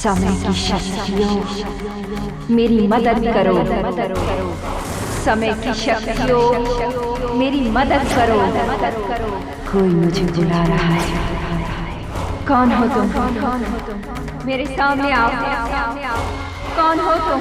समय की शक्तियों मेरी मदद करो, समय की शक्तियों मेरी मदद करो। कोई मुझे बुला रहा है। कौन हो तुम? मेरे सामने आओ। कौन हो तुम?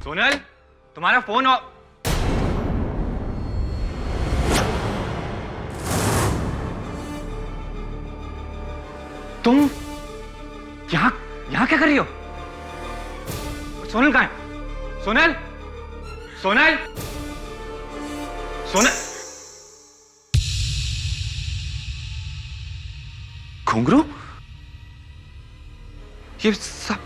सोनल, तुम्हारा फोन तुम यहाँ क्या कर रही हो? सोनल कहाँ है? सोनल, सोनल, सोनल। घुंघरू? ये सब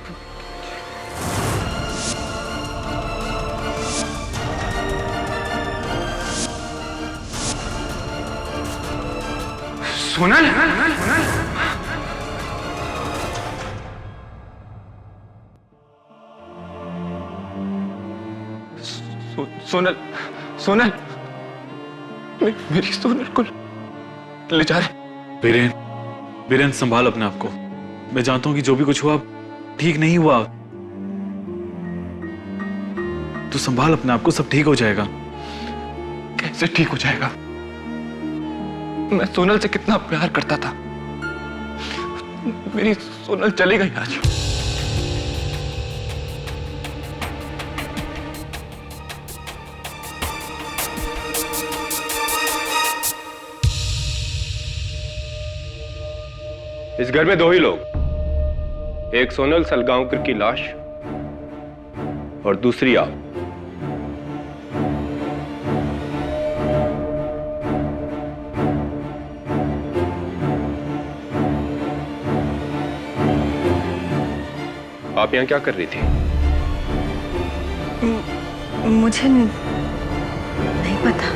सोनल, सोनल, सोनल, मेरी सोनल को ले जा रहे। बीरेन, बीरेन संभाल अपने आप को। मैं जानता हूं कि जो भी कुछ हुआ ठीक नहीं हुआ। तू संभाल अपने आप को, सब ठीक हो जाएगा। कैसे ठीक हो जाएगा? मैं सोनल से कितना प्यार करता था। मेरी सोनल चली गई आज। इस घर में दो ही लोग, एक सोनल सलगांवकर की लाश और दूसरी आप। आप यहां क्या कर रही थी? मुझे नहीं पता।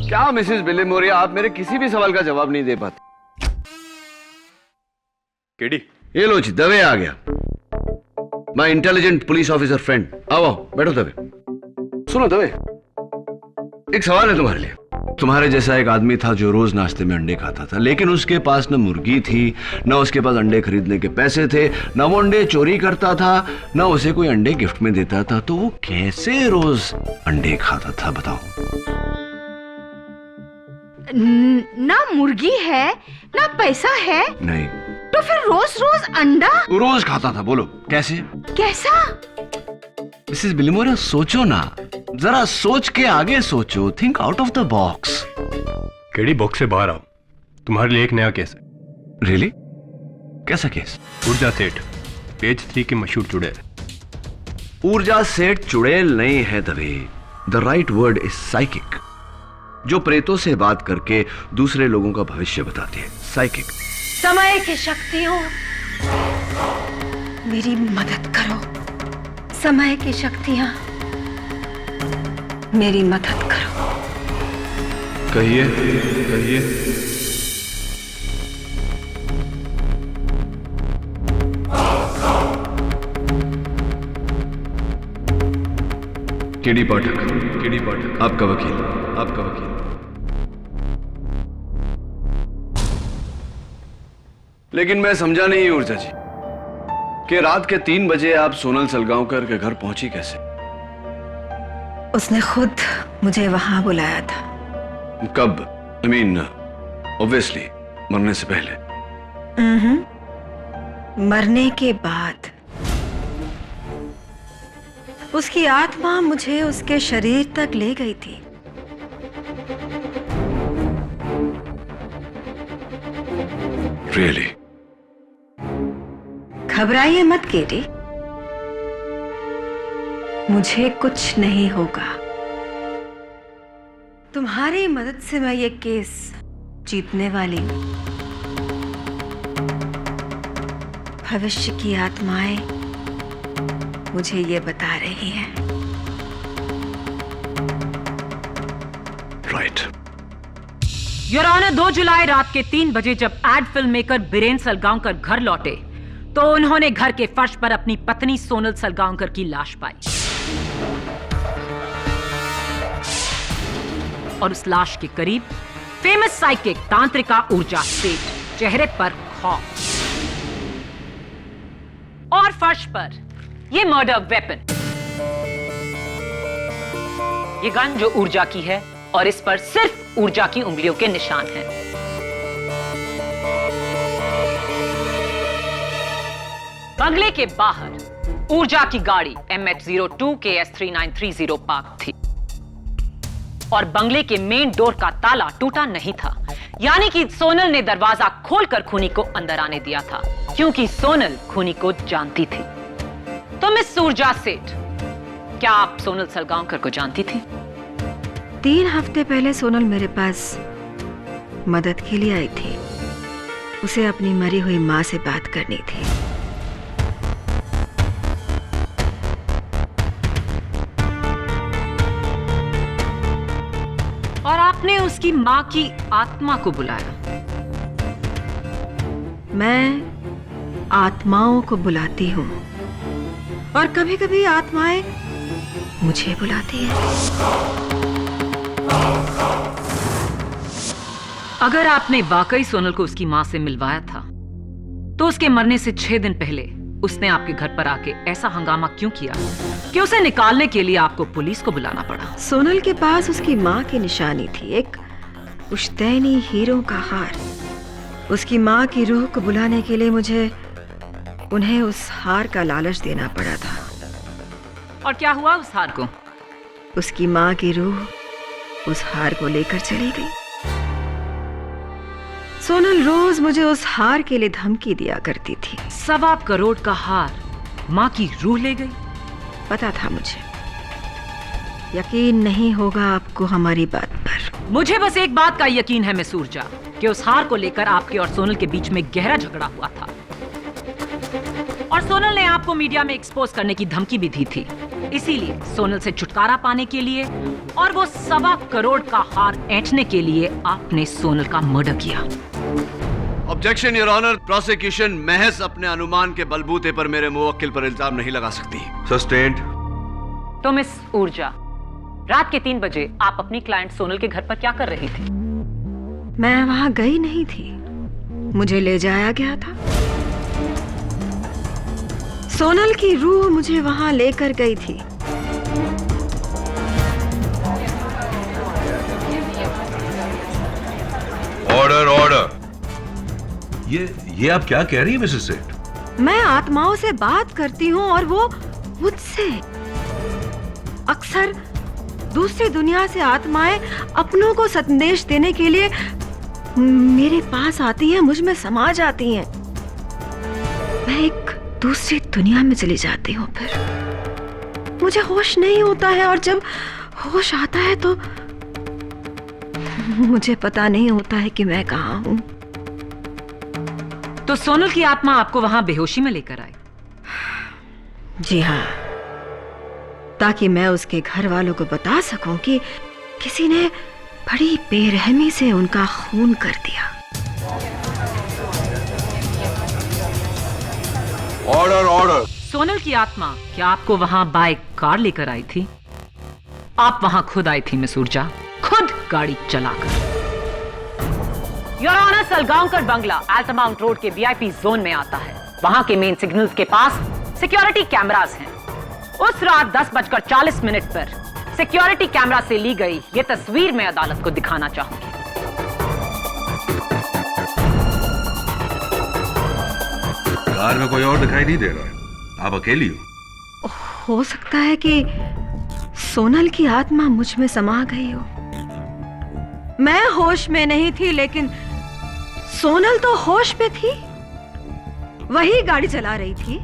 क्या मिसेस बिलेमोरिया, आप मेरे किसी भी सवाल का जवाब नहीं दे पाते। केडी, ये लो जी, दवे आ गया। My intelligent police officer friend. आओ बैठो दवे। सुनो दवे, एक सवाल है तुम्हारे लिए। तुम्हारे जैसा एक आदमी था जो रोज नाश्ते में अंडे खाता था, लेकिन उसके पास न मुर्गी थी, न उसके पास अंडे खरीदने के पैसे थे, न वो अंडे चोरी करता था, न उसे कोई अंडे गिफ्ट में देता था। तो वो कैसे रोज अंडे खाता था बताओ? ना मुर्गी है ना पैसा है, नहीं। तो फिर रोज रोज अंडा? रोज खाता था। बोलो कैसे? कैसा? मिसेस बिलिमोरा, सोचो ना, जरा सोच के आगे सोचो। Think out of the box. KD box से बाहर आओ, तुम्हारे लिए एक नया केस है। रियली? कैसा केस? ऊर्जा सेठ, पेज 3 के मशहूर चुड़ैल। ऊर्जा सेठ चुड़ैल नहीं है Dave. The right word is psychic, जो प्रेतों से बात करके दूसरे लोगों का भविष्य बताती है। साइकिक। समय की शक्तियों, मेरी मदद करो। समय की शक्तियां, मेरी मदद करो। कहिए कहिए। केडी पाठक, आपका वकील। लेकिन मैं समझा नहीं ऊर्जा जी कि रात के 3 बजे आप सोनल सलगांवकर के घर पहुंची कैसे? उसने खुद मुझे वहां बुलाया था। कब? आई मीन ऑब्वियसली मरने से पहले। मरने के बाद उसकी आत्मा मुझे उसके शरीर तक ले गई थी। रियली? घबराइए मत केडी, मुझे कुछ नहीं होगा। तुम्हारी मदद से मैं ये केस जीतने वाली हूं। भविष्य की आत्माएं मुझे ये बता रही हैं। राइट। योर ऑनर, 2 जुलाई रात के 3 बजे जब ad film maker Biren Salgaonkar घर लौटे तो उन्होंने घर के फर्श पर अपनी पत्नी सोनल सलगांवकर की लाश पाई और उस लाश के करीब फेमस साइकिक तांत्रिका ऊर्जा सेठ, चेहरे पर खौफ, और फर्श पर ये मर्डर वेपन, ये गन जो ऊर्जा की है और इस पर सिर्फ ऊर्जा की उंगलियों के निशान हैं। बंगले के बाहर ऊर्जा की गाड़ी MH02 KS 3930 पार्क थी और बंगले के मेन डोर का ताला टूटा नहीं था, यानी कि सोनल ने दरवाजा खोलकर खूनी को अंदर आने दिया था, क्योंकि सोनल खूनी को जानती थी। तो मिस ऊर्जा सेठ, क्या आप सोनल सलगांवकर को जानती थी? 3 हफ्ते पहले सोनल मेरे पास मदद के लिए आई थी। उसे अपनी मरी हुई मां से बात करनी थी। और आपने उसकी मां की आत्मा को बुलाया। मैं आत्माओं को बुलाती हूं और कभी-कभी आत्माएं मुझे बुलाती हैं। अगर आपने वाकई सोनल को उसकी मां से मिलवाया था, तो उसके मरने से 6 दिन पहले उसने आपके घर पर आके ऐसा हंगामा क्यों किया कि उसे निकालने के लिए आपको पुलिस को बुलाना पड़ा? सोनल के पास उसकी मां की निशानी थी, एक पुश्तैनी हीरों का हार। उसकी मां की रूह को बुलाने के लिए मुझे उन्हें उस हार का लालच देना पड़ा था। और क्या हुआ उस हार को? उसकी मां की रूह उस हार को लेकर चली गई। सोनल रोज मुझे उस हार के लिए धमकी दिया करती थी। 1.25 करोड़ का हार मां की रूह ले गई? पता था मुझे। यकीन नहीं होगा आपको हमारी बात पर। मुझे बस एक बात का यकीन है मिस ऊर्जा, कि उस हार को लेकर आपके और सोनल के बीच में गहरा झगड़ा हुआ था और सोनल ने आपको मीडिया में एक्सपोज करने की धमकी भी दी थी। इसीलिए सोनल से छुटकारा पाने के लिए और वो 1.25 करोड़ का हार ऐंठने के लिए आपने सोनल का मर्डर किया। ऑब्जेक्शन योर ऑनर, प्रोसिक्यूशन महज अपने अनुमान के बलबूते पर मेरे मुवक्किल पर इल्जाम नहीं लगा सकती। सस्टेन्ड। तो मिस ऊर्जा, रात के 3 बजे आप अपनी क्लाइंट सोनल के घर पर क्या कर रही थी? मैं वहां गई नहीं थी, मुझे ले जाया गया था। सोनल की रूह मुझे वहां लेकर गई थी। Order order. ये आप क्या कह रही है मिसेस सेठ? मैं आत्माओं से बात करती हूँ और वो मुझसे। अक्सर दूसरी दुनिया से आत्माएं अपनों को संदेश देने के लिए मेरे पास आती हैं, मुझ में समा जाती हैं। मैं एक दूसरी दुनिया में चली जाती हूँ, फिर मुझे होश नहीं होता है और जब होश आता है तो मुझे पता नहीं होता है कि मैं कहाँ हूँ। तो सोनल की आत्मा आपको वहां बेहोशी में लेकर आई? जी हाँ, ताकि मैं उसके घर वालों को बता सकूं कि किसी ने बड़ी बेरहमी से उनका खून कर दिया। Order order. सोनल की आत्मा क्या आपको वहां बाय कार लेकर आई थी? आप वहां खुद आई थी मिस ऊर्जा, खुद गाड़ी चलाकर। योर ऑनर, सलगांवकर बंगला अल्टामाउंट रोड के वीआईपी जोन में आता है। वहां के मेन सिग्नल्स के पास सिक्योरिटी कैमरास हैं। उस रात 10:40 पर सिक्योरिटी कैमरा से ली गई ये तस्वीर मैं अदालत को दिखाना चाहूंगी। कार में कोई और दिखाई नहीं दे रहा है, आप अकेली हो सकता है कि सोनल की आत्मा मुझ में समा गई हो। मैं होश में नहीं थी, लेकिन सोनल तो होश में थी। वही गाड़ी चला रही थी,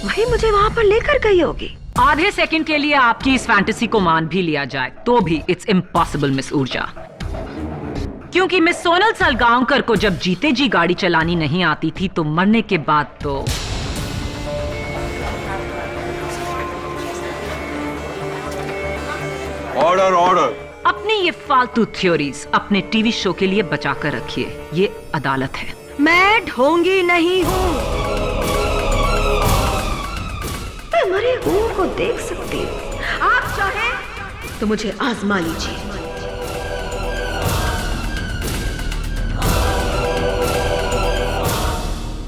वही मुझे वहां पर लेकर गई होगी। आधे सेकंड के लिए आपकी इस फैंटेसी को मान भी लिया जाए तो भी इट्स इम्पॉसिबल मिस ऊर्जा, क्योंकि मिस सोनल सलगांवकर को जब जीते जी गाड़ी चलानी नहीं आती थी तो मरने के बाद तो ऑर्डर ऑर्डर। अपनी ये फालतू थ्योरीज अपने टीवी शो के लिए बचा कर रखिए, ये अदालत है। मैं ढोंगी नहीं हूँ, मैं मरे हुओं को देख सकती हूँ। आप चाहें तो मुझे आजमा लीजिए।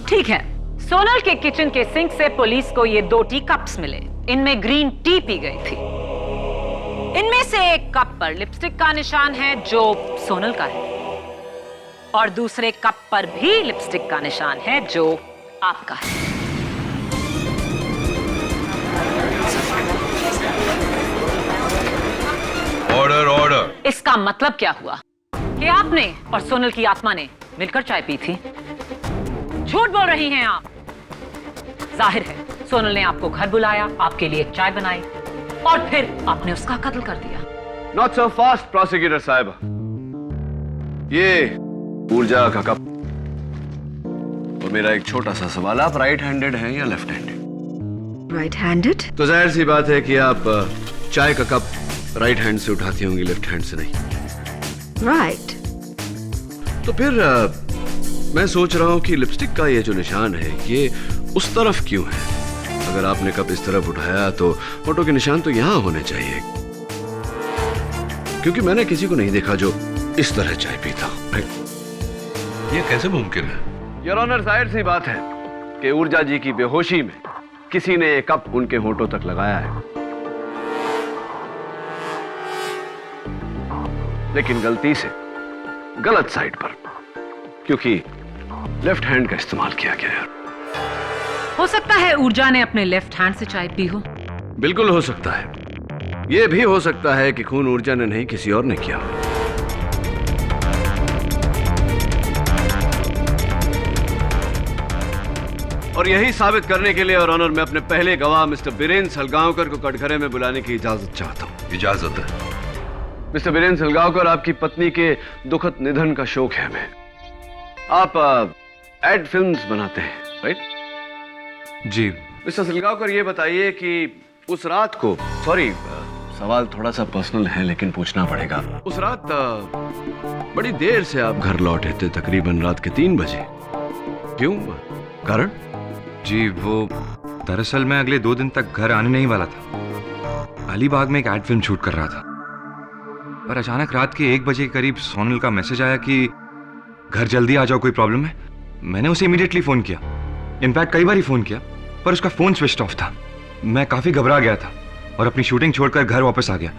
ठीक है, सोनल के किचन के सिंक से पुलिस को ये 2 टी कप्स मिले। इनमें ग्रीन टी पी गई थी। इनमें से एक कप पर लिपस्टिक का निशान है जो सोनल का है, और दूसरे कप पर भी लिपस्टिक का निशान है जो आपका है। Order order. इसका मतलब क्या हुआ कि आपने और सोनल की आत्मा ने मिलकर चाय पी थी? झूठ बोल रही हैं आप। जाहिर है सोनल ने आपको घर बुलाया, आपके लिए चाय बनाई और फिर आपने उसका कत्ल कर दिया। नॉट सो फास्ट प्रोसिक्यूटर साहब। ये ऊर्जा का कप और मेरा एक छोटा सा सवाल, आप राइट हैंडेड हैं या लेफ्ट हैंडेड? Right handed. तो जाहिर सी बात है कि आप चाय का कप राइट हैंड से उठाती होंगी, लेफ्ट हैंड से नहीं। राइट। तो फिर मैं सोच रहा हूं कि लिपस्टिक का ये जो निशान है ये उस तरफ क्यों है? अगर आपने कप इस तरफ उठाया तो फोटो के निशान तो यहां होने चाहिए, क्योंकि मैंने किसी को नहीं देखा जो इस तरह चाय पीता। ये कैसे मुमकिन है? योर ऑनर, जाहिर सी बात है कि ऊर्जा जी की बेहोशी में किसी ने एक कप उनके होंठों तक लगाया है, लेकिन गलती से गलत साइड पर, क्योंकि लेफ्ट हैंड का इस्तेमाल किया गया है। हो सकता है ऊर्जा ने अपने लेफ्ट हैंड से चाय पी हो। बिल्कुल हो सकता है। यह भी हो सकता है कि खून ऊर्जा ने नहीं किसी और ने किया। और यही साबित करने के लिए और ऑनर मैं अपने पहले गवाह मिस्टर बीरेन सलगांवकर को कटघरे में बुलाने की इजाजत चाहता हूं। इजाजत है। मिस्टर बीरेन सलगांवकर, आपकी पत्नी के दुखद निधन का शोक है हमें। आप एड फिल्म्स बनाते हैं, राइट? जी। मिस्टर सलगांवकर, ये बताइए कि उस रात को, सॉरी सवाल थोड़ा सा पर्सनल है लेकिन पूछना पड़ेगा, उस रात बड़ी देर से आप घर लौटे थे, तकरीबन रात के 3 बजे। क्यों? कारण? जी वो दरअसल मैं अगले 2 दिन तक घर आने नहीं वाला था। अलीबाग में एक एड फिल्म शूट कर रहा था, पर अचानक रात के 1 बजे के करीब सोनल का मैसेज आया कि घर जल्दी आ जाओ, कोई प्रॉब्लम है। मैंने उसे इमीडिएटली फोन किया, इनफैक्ट कई बार ही फोन किया, पर उसका फोन स्विच ऑफ था। मैं काफी घबरा गया था और अपनी शूटिंग छोड़कर घर वापस आ गया।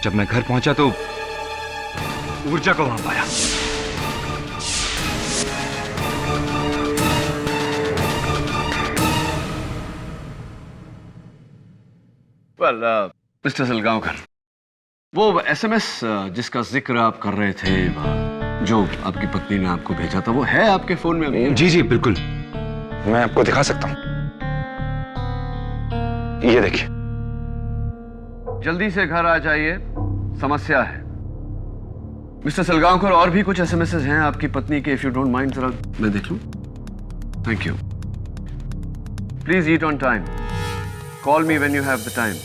जब मैं घर पहुंचा तो ऊर्जा को वहां पाया। वेल मिस्टर सलगांवकर, वो एसएमएस जिसका जिक्र आप कर रहे थे, जो आपकी पत्नी ने आपको भेजा था, वो है आपके फोन में? जी जी बिल्कुल। मैं आपको दिखा सकता हूं, ये देखिए। जल्दी से घर आ जाइए, समस्या है। मिस्टर सलगांवकर, और भी कुछ एसएमएस हैं आपकी पत्नी के, इफ यू डोंट माइंड, जरा मैं देख लूं। Thank you. Please eat on time. Call me when you have the time.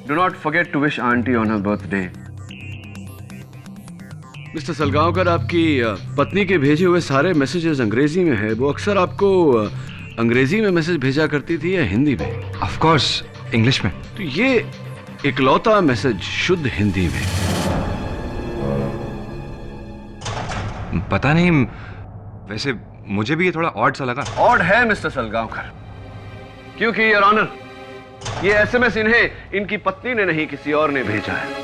Do not forget to wish aunty on her birthday. Mister Salgaonkar, आपकी पत्नी के भेजे हुए सारे मैसेजेस अंग्रेजी में है। वो अक्सर आपको अंग्रेजी में मैसेज भेजा करती थी या हिंदी में? ऑफ कोर्स इंग्लिश में। तो ये इकलौता मैसेज शुद्ध हिंदी में। पता नहीं, वैसे मुझे भी ये थोड़ा ऑड सा लगा। ऑड है मिस्टर सलगांवकर, क्योंकि योर ऑनर, ये एसएमएस इन्हें इनकी पत्नी ने नहीं, किसी और ने भेजा है।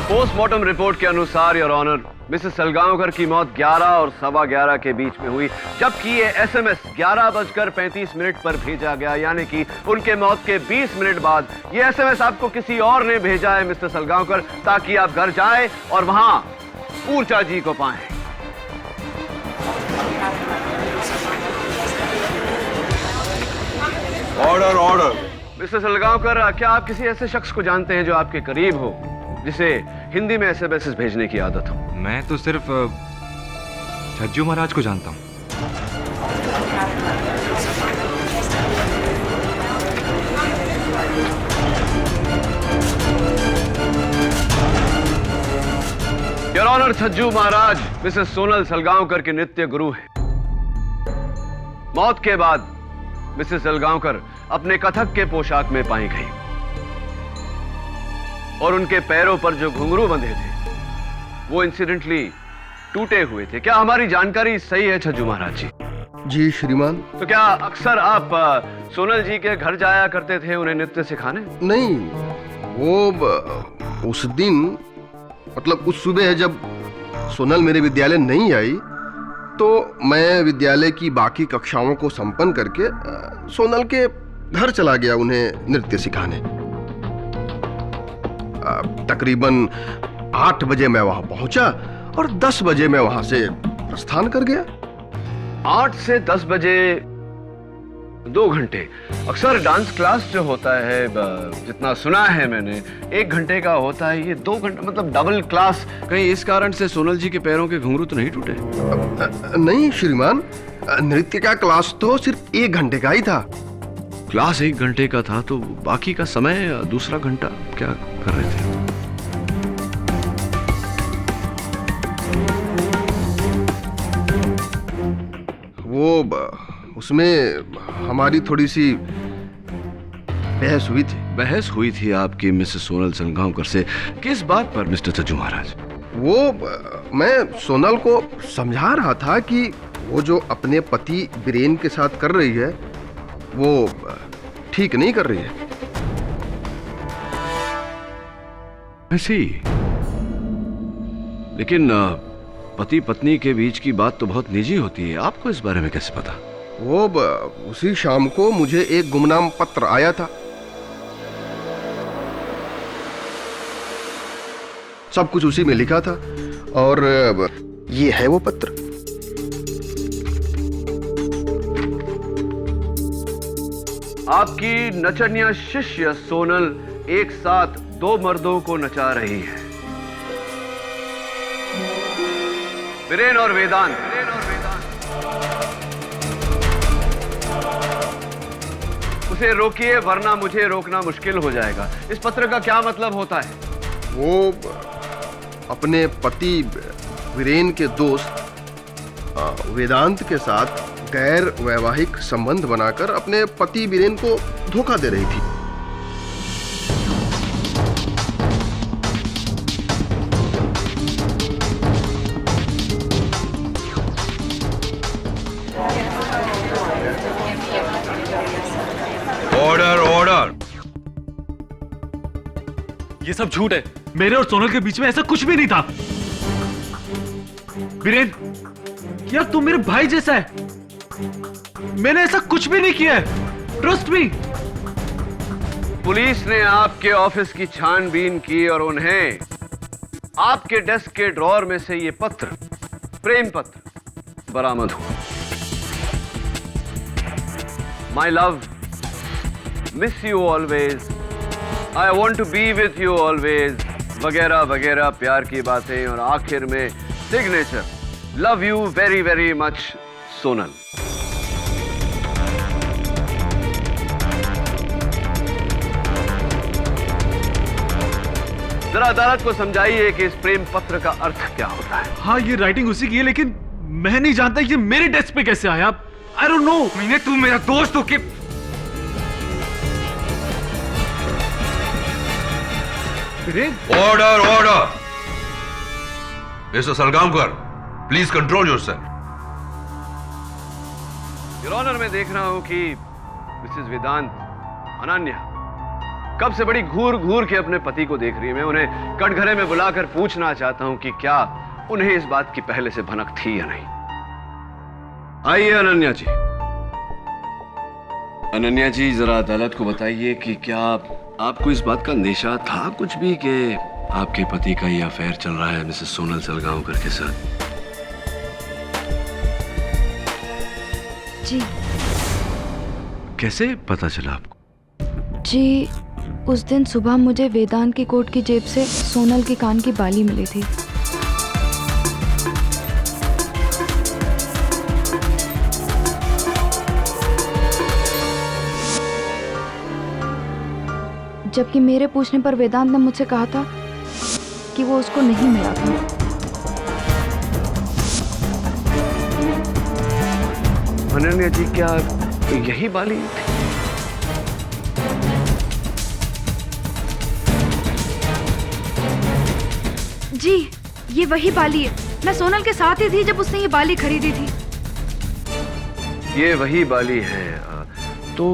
पोस्टमार्टम रिपोर्ट के अनुसार योर ऑनर, मिसेस सलगांवकर की मौत 11 और 11:15 के बीच में हुई, जबकि ये एसएमएस 11:35 पर भेजा गया, यानी कि उनके मौत के 20 मिनट बाद ये एसएमएस आपको किसी और ने भेजा है मिस्टर सलगांवकर, ताकि आप घर जाएं और वहां ऊर्जा जी को पाएं। Order order. मिस्टर सलगांवकर, क्या आप किसी ऐसे शख्स को जानते हैं जो आपके करीब हो, जिसे हिंदी में एसएमएस भेजने की आदत हो? मैं तो सिर्फ छज्जू महाराज को जानता हूँ। Your honour, Chhajju Maharaj Mrs Sonal Salgaonkar के नृत्य गुरु हैं। मौत के बाद मिसेस सलगांवकर अपने कथक के पोशाक में पाई गई और उनके पैरों पर जो घुंघरू बंधे थे वो इंसिडेंटली टूटे हुए थे। क्या हमारी जानकारी सही है छज्जू महाराज जी? जी श्रीमान। तो क्या अक्सर आप सोनल जी के घर जाया करते थे उन्हें नृत्य सिखाने? नहीं, वो उस दिन, मतलब उस सुबह जब सोनल मेरे विद्यालय नहीं आई, तो मैं विद्यालय की बाकी कक्षाओं को संपन्न करके सोनल के घर चला गया उन्हें नृत्य सिखाने। तकरीबन 8 बजे मैं वहां पहुंचा और 10 बजे मैं वहां से प्रस्थान कर गया। 8 से 10 बजे 2 घंटे। अक्सर डांस क्लास जो होता है, जितना सुना है मैंने, 1 घंटे का होता है, ये 2 घंटे, मतलब डबल क्लास। कहीं इस कारण से सोनल जी के पैरों के घुंघरू तो नहीं टूटे? नहीं श्रीमान, नृत्य का क्लास तो सिर्फ 1 घंटे का ही था। क्लास 1 घंटे का था, तो बाकी का समय दूसरा घंटा क्या कर रहे थे? वो उसमें हमारी थोड़ी सी बहस हुई थी। बहस हुई थी आपकी मिसेस सोनल सलगांवकर से? किस बात पर मिस्टर छज्जू महाराज? वो मैं सोनल को समझा रहा था कि वो जो अपने पति बीरेन के साथ कर रही है वो ठीक नहीं कर रही है। ऐसी, लेकिन पति पत्नी के बीच की बात तो बहुत निजी होती है, आपको इस बारे में कैसे पता? वो उसी शाम को मुझे एक गुमनाम पत्र आया था। सब कुछ उसी में लिखा था और ये है वो पत्र। आपकी नचनिया शिष्य सोनल एक साथ 2 मर्दों को नचा रही है, बीरेन और वेदांत। उसे रोकिए, वरना मुझे रोकना मुश्किल हो जाएगा। इस पत्र का क्या मतलब होता है? वो अपने पति बीरेन के दोस्त वेदांत के साथ गैर वैवाहिक संबंध बनाकर अपने पति बीरेन को धोखा दे रही थी। Order order. सब झूठ है। मेरे और सोनल के बीच में ऐसा कुछ भी नहीं था। वीरेन, यार तुम मेरे भाई जैसा है, मैंने ऐसा कुछ भी नहीं किया है, ट्रस्ट मी। पुलिस ने आपके ऑफिस की छानबीन की और उन्हें आपके डेस्क के ड्रॉर में से ये पत्र, प्रेम पत्र, बरामद हुआ। My love, miss you always, I want to be with you always, वगैरह वगैरह प्यार की बातें, और आखिर में signature, love you very very much Sonal. जरा अदालत को समझाइए कि इस प्रेम पत्र का अर्थ क्या होता है। हाँ, ये राइटिंग उसी की है, लेकिन मैं नहीं जानता ये मेरे डेस्क पे कैसे आया। I don't know. मैंने, तू मेरा दोस्त हो कि order order. Mister Salgaonkar, please control yourself. Your honour, मैं देख रहा हूं कि मिसेस वेदांत, अनन्या कब से बड़ी घूर घूर के अपने पति को देख रही है। मैं उन्हें कटघरे में बुलाकर पूछना चाहता हूं कि क्या उन्हें इस बात की पहले से भनक थी या नहीं। आइए अनन्या जी। अनन्या जी, जरा अदालत को बताइए कि क्या आपको इस बात का अंदेशा था कुछ भी कि आपके पति का ये अफेयर चल रहा है मिसेस सोनल सलगांवकर के साथ? जी। कैसे पता चला आपको? जी, उस दिन सुबह मुझे वेदांत की कोट की जेब से सोनल की कान की बाली मिली थी। जबकि मेरे पूछने पर वेदांत ने मुझसे कहा था कि वो उसको नहीं मिला था। अनन्या जी, क्या यही बाली थी? जी, ये वही बाली है। मैं सोनल के साथ ही थी जब उसने ये बाली खरीदी थी। ये वही बाली है। तो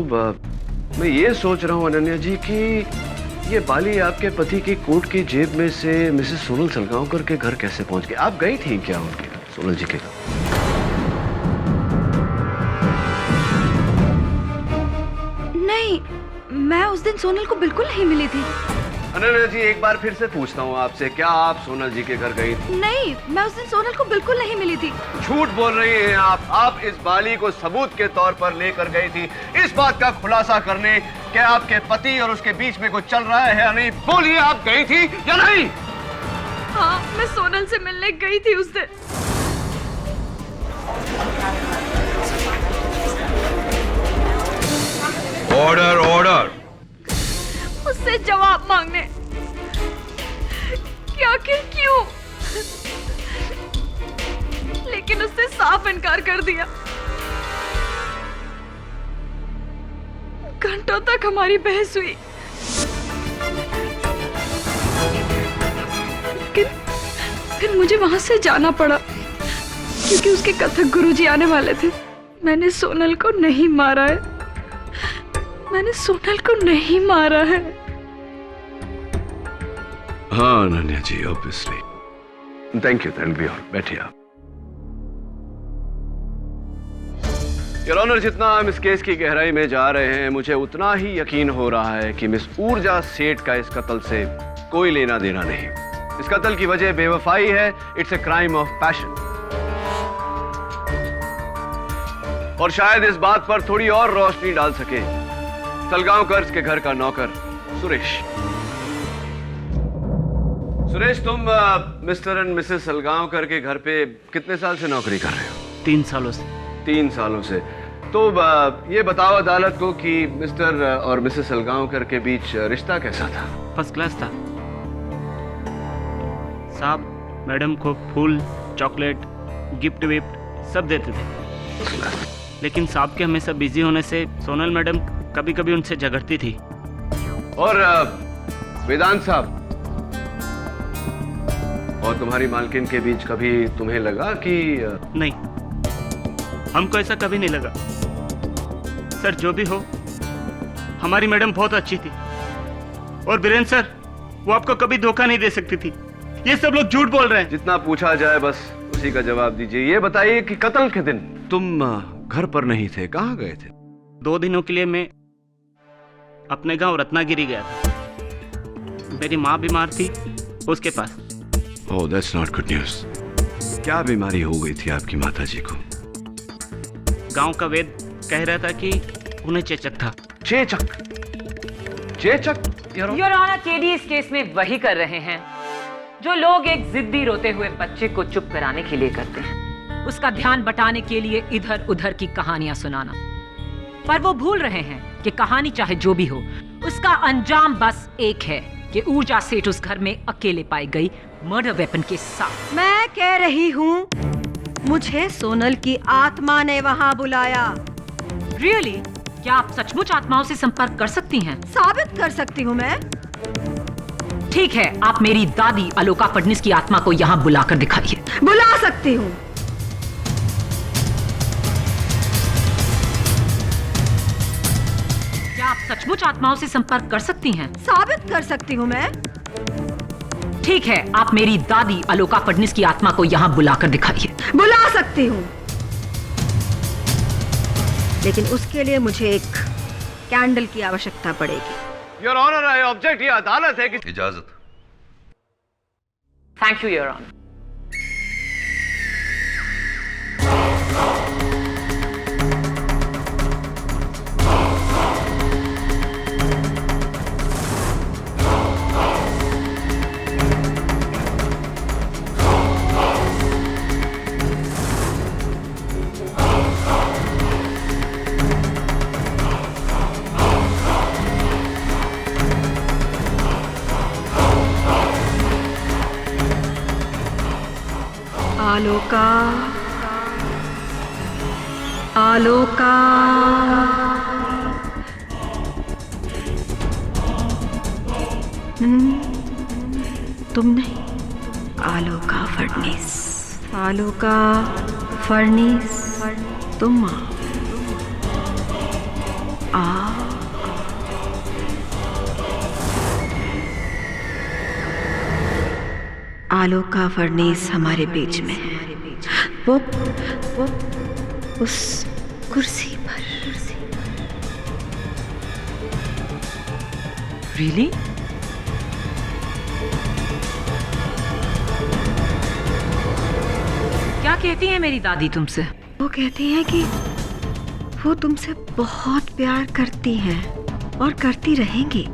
मैं ये सोच रहा हूँ अनन्या जी कि ये बाली आपके पति की कोट की जेब में से मिसेस सोनल सलगांवकर के घर कैसे पहुंच गई? आप गई थी क्या उनके घर, सोनल जी के घर? नहीं, मैं उस दिन सोनल को बिल्कुल नहीं मिली थी। अनन्या जी, एक बार फिर से पूछता हूँ आपसे, क्या आप सोनल जी के घर गई थी? नहीं, मैं उस दिन सोनल को बिल्कुल नहीं मिली थी। झूठ बोल रही हैं आप। आप इस बाली को सबूत के तौर पर लेकर गई थी इस बात का खुलासा करने कि आपके पति और उसके बीच में कुछ चल रहा है या नहीं। बोलिए, आप गई थी या नहीं? हाँ, मैं सोनल से मिलने गई थी उस दिन। Order order. उससे जवाब मांगने कि आखिर क्यों, लेकिन उसने साफ इनकार कर दिया। घंटों तक हमारी बहस हुई, लेकिन फिर मुझे वहां से जाना पड़ा क्योंकि उसके कथक गुरुजी आने वाले थे। मैंने सोनल को नहीं मारा है, मैंने सोनल को नहीं मारा है। हाँ Ananya ji, obviously. Thank you, that's be all. बैठिए आप। योर ऑनर, जितना हम इस केस की गहराई में जा रहे हैं, मुझे उतना ही यकीन हो रहा है कि मिस ऊर्जा सेठ का इस कत्ल से कोई लेना देना नहीं। इस कत्ल की वजह बेवफाई है। It's a crime of passion. और शायद इस बात पर थोड़ी और रोशनी डाल सके सलगांवकर के घर का नौकर सुरेश। सुरेश, तुम मिस्टर एंड मिसेस सलगांवकर के घर पे कितने साल से नौकरी कर रहे हो? 3 सालों से। 3 सालों से। तो ये बताओ अदालत को कि मिस्टर और मिसेस सलगांवकर के बीच रिश्ता कैसा था? फर्स्ट क्लास था साहब। मैडम को फूल, चॉकलेट, गिफ्ट विफ्ट सब देते थे, लेकिन साहब के हमेशा बिजी होने से सोनल मैडम कभी कभी उनसे झगड़ती थी। और वेदांत साहब और तुम्हारी मालकिन के बीच कभी तुम्हें लगा कि? नहीं, हमको ऐसा कभी नहीं लगा सर। जो भी हो, हमारी मैडम बहुत अच्छी थी। और बीरेन सर, वो आपको कभी धोखा नहीं दे सकती थी। ये सब लोग झूठ बोल रहे हैं। जितना पूछा जाए बस उसी का जवाब दीजिए। ये बताइए कि कत्ल के दिन तुम घर पर नहीं थे, कहाँ गए थे? 2 दिनों के लिए मैं अपने गांव रत्नागिरी गया था। मेरी माँ बीमार थी, उसके पास। ओह, दैट्स नॉट गुड न्यूज़। क्या बीमारी हो गई थी आपकी माताजी को? गांव का वेद कह रहा था कि उन्हें चेचक था। चेचक? चेचक? योर ऑनर, केडी इस केस में वही कर रहे हैं जो लोग एक जिद्दी रोते हुए बच्चे को चुप कराने के लिए करते हैं, उसका ध्यान बटाने के लिए इधर उधर की कहानियां सुनाना। पर वो भूल रहे हैं कि कहानी चाहे जो भी हो, उसका अंजाम बस एक है कि ऊर्जा सेठ उस घर में अकेले पाई गई मर्डर वेपन के साथ। मैं कह रही हूँ, मुझे सोनल की आत्मा ने वहाँ बुलाया। रियली? क्या आप सचमुच आत्माओं से संपर्क कर सकती हैं? साबित कर सकती हूँ मैं। ठीक है, आप मेरी दादी अलोका फडणीस की आत्मा को यहाँ बुलाकर दिखाइए। बुला सकती हूँ। क्या आप सचमुच आत्माओं से संपर्क कर सकती हैं? साबित कर सकती हूँ मैं। ठीक है, आप मेरी दादी अलोका फडणीस की आत्मा को यहाँ बुलाकर दिखाइए। बुला सकती हूँ, लेकिन उसके लिए मुझे एक कैंडल की आवश्यकता पड़ेगी। Your honour, I object. ये अदालत है कि... इजाजत। Thank you your honour. Aloka, Aloka, तुम नहीं, आलोका फडणीस। आलोका फडणीस, तुम आ। आलोका फडणीस हमारे बीच में है। वो उस कुर्सी पर। रियली? क्या कहती है मेरी दादी तुमसे? वो कहती हैं कि वो तुमसे बहुत प्यार करती हैं और करती रहेंगी।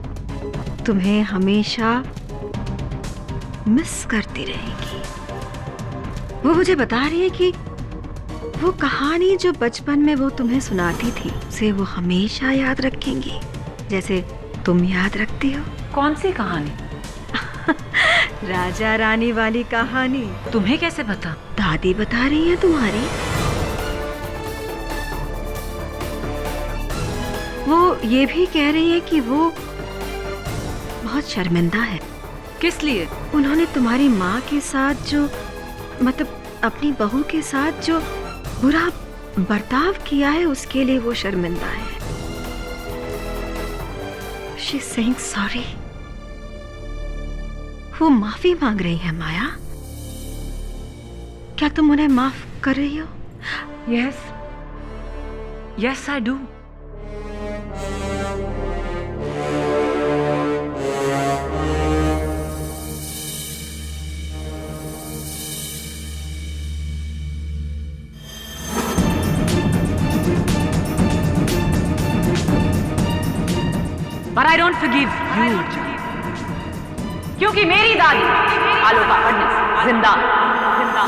तुम्हें हमेशा मिस करती रहेगी। वो मुझे बता रही है कि वो कहानी जो बचपन में वो तुम्हें सुनाती थी, उसे वो हमेशा याद रखेंगी, जैसे तुम याद रखती हो। कौन सी कहानी? राजा रानी वाली कहानी। तुम्हें कैसे पता? दादी बता रही है तुम्हारी। वो ये भी कह रही है कि वो बहुत शर्मिंदा है। किस लिए? उन्होंने तुम्हारी माँ के साथ जो, मतलब अपनी बहू के साथ जो बुरा बर्ताव किया है, उसके लिए वो शर्मिंदा है। She is saying sorry. वो माफी मांग रही है। माया, क्या तुम उन्हें माफ कर रही हो? Yes. Yes, I do. But I don't forgive you, क्योंकि मेरी दादी आलोका फडणीस जिंदा जिंदा।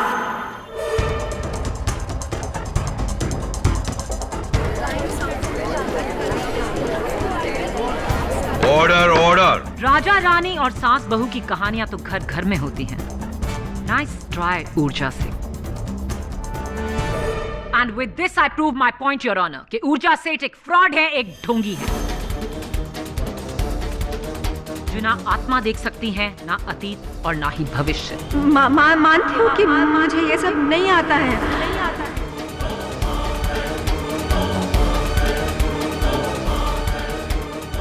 Order order. राजा रानी और सास बहू की कहानियां तो घर घर में होती हैं। नाइस ट्राई ऊर्जा से। And with this I prove my point your honour कि ऊर्जा सेठ एक फ्रॉड है, एक ढोंगी है जो ना आत्मा देख सकती हैं, ना अतीत और ना ही भविष्य। मानती हूँ कि मुझे ये सब नहीं आता है।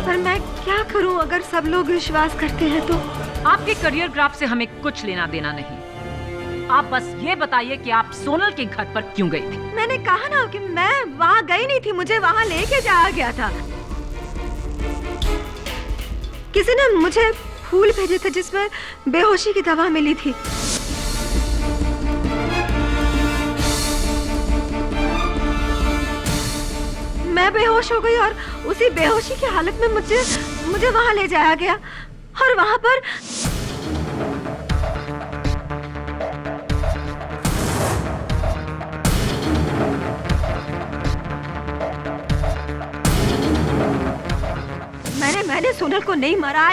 पर मैं क्या करूं अगर सब लोग विश्वास करते हैं तो? आपके करियर ग्राफ से हमें कुछ लेना देना नहीं। आप बस ये बताइए कि आप सोनल के घर पर क्यों गई थी? मैंने कहा ना कि मैं वहाँ गई नहीं थी, मुझे वहाँ लेके जाया गया था। किसी ने मुझे फूल भेजे थे जिसमें बेहोशी की दवा मिली थी। मैं बेहोश हो गई और उसी बेहोशी की हालत में मुझे वहाँ ले जाया गया और वहाँ पर मैंने सोनल को नहीं मारा।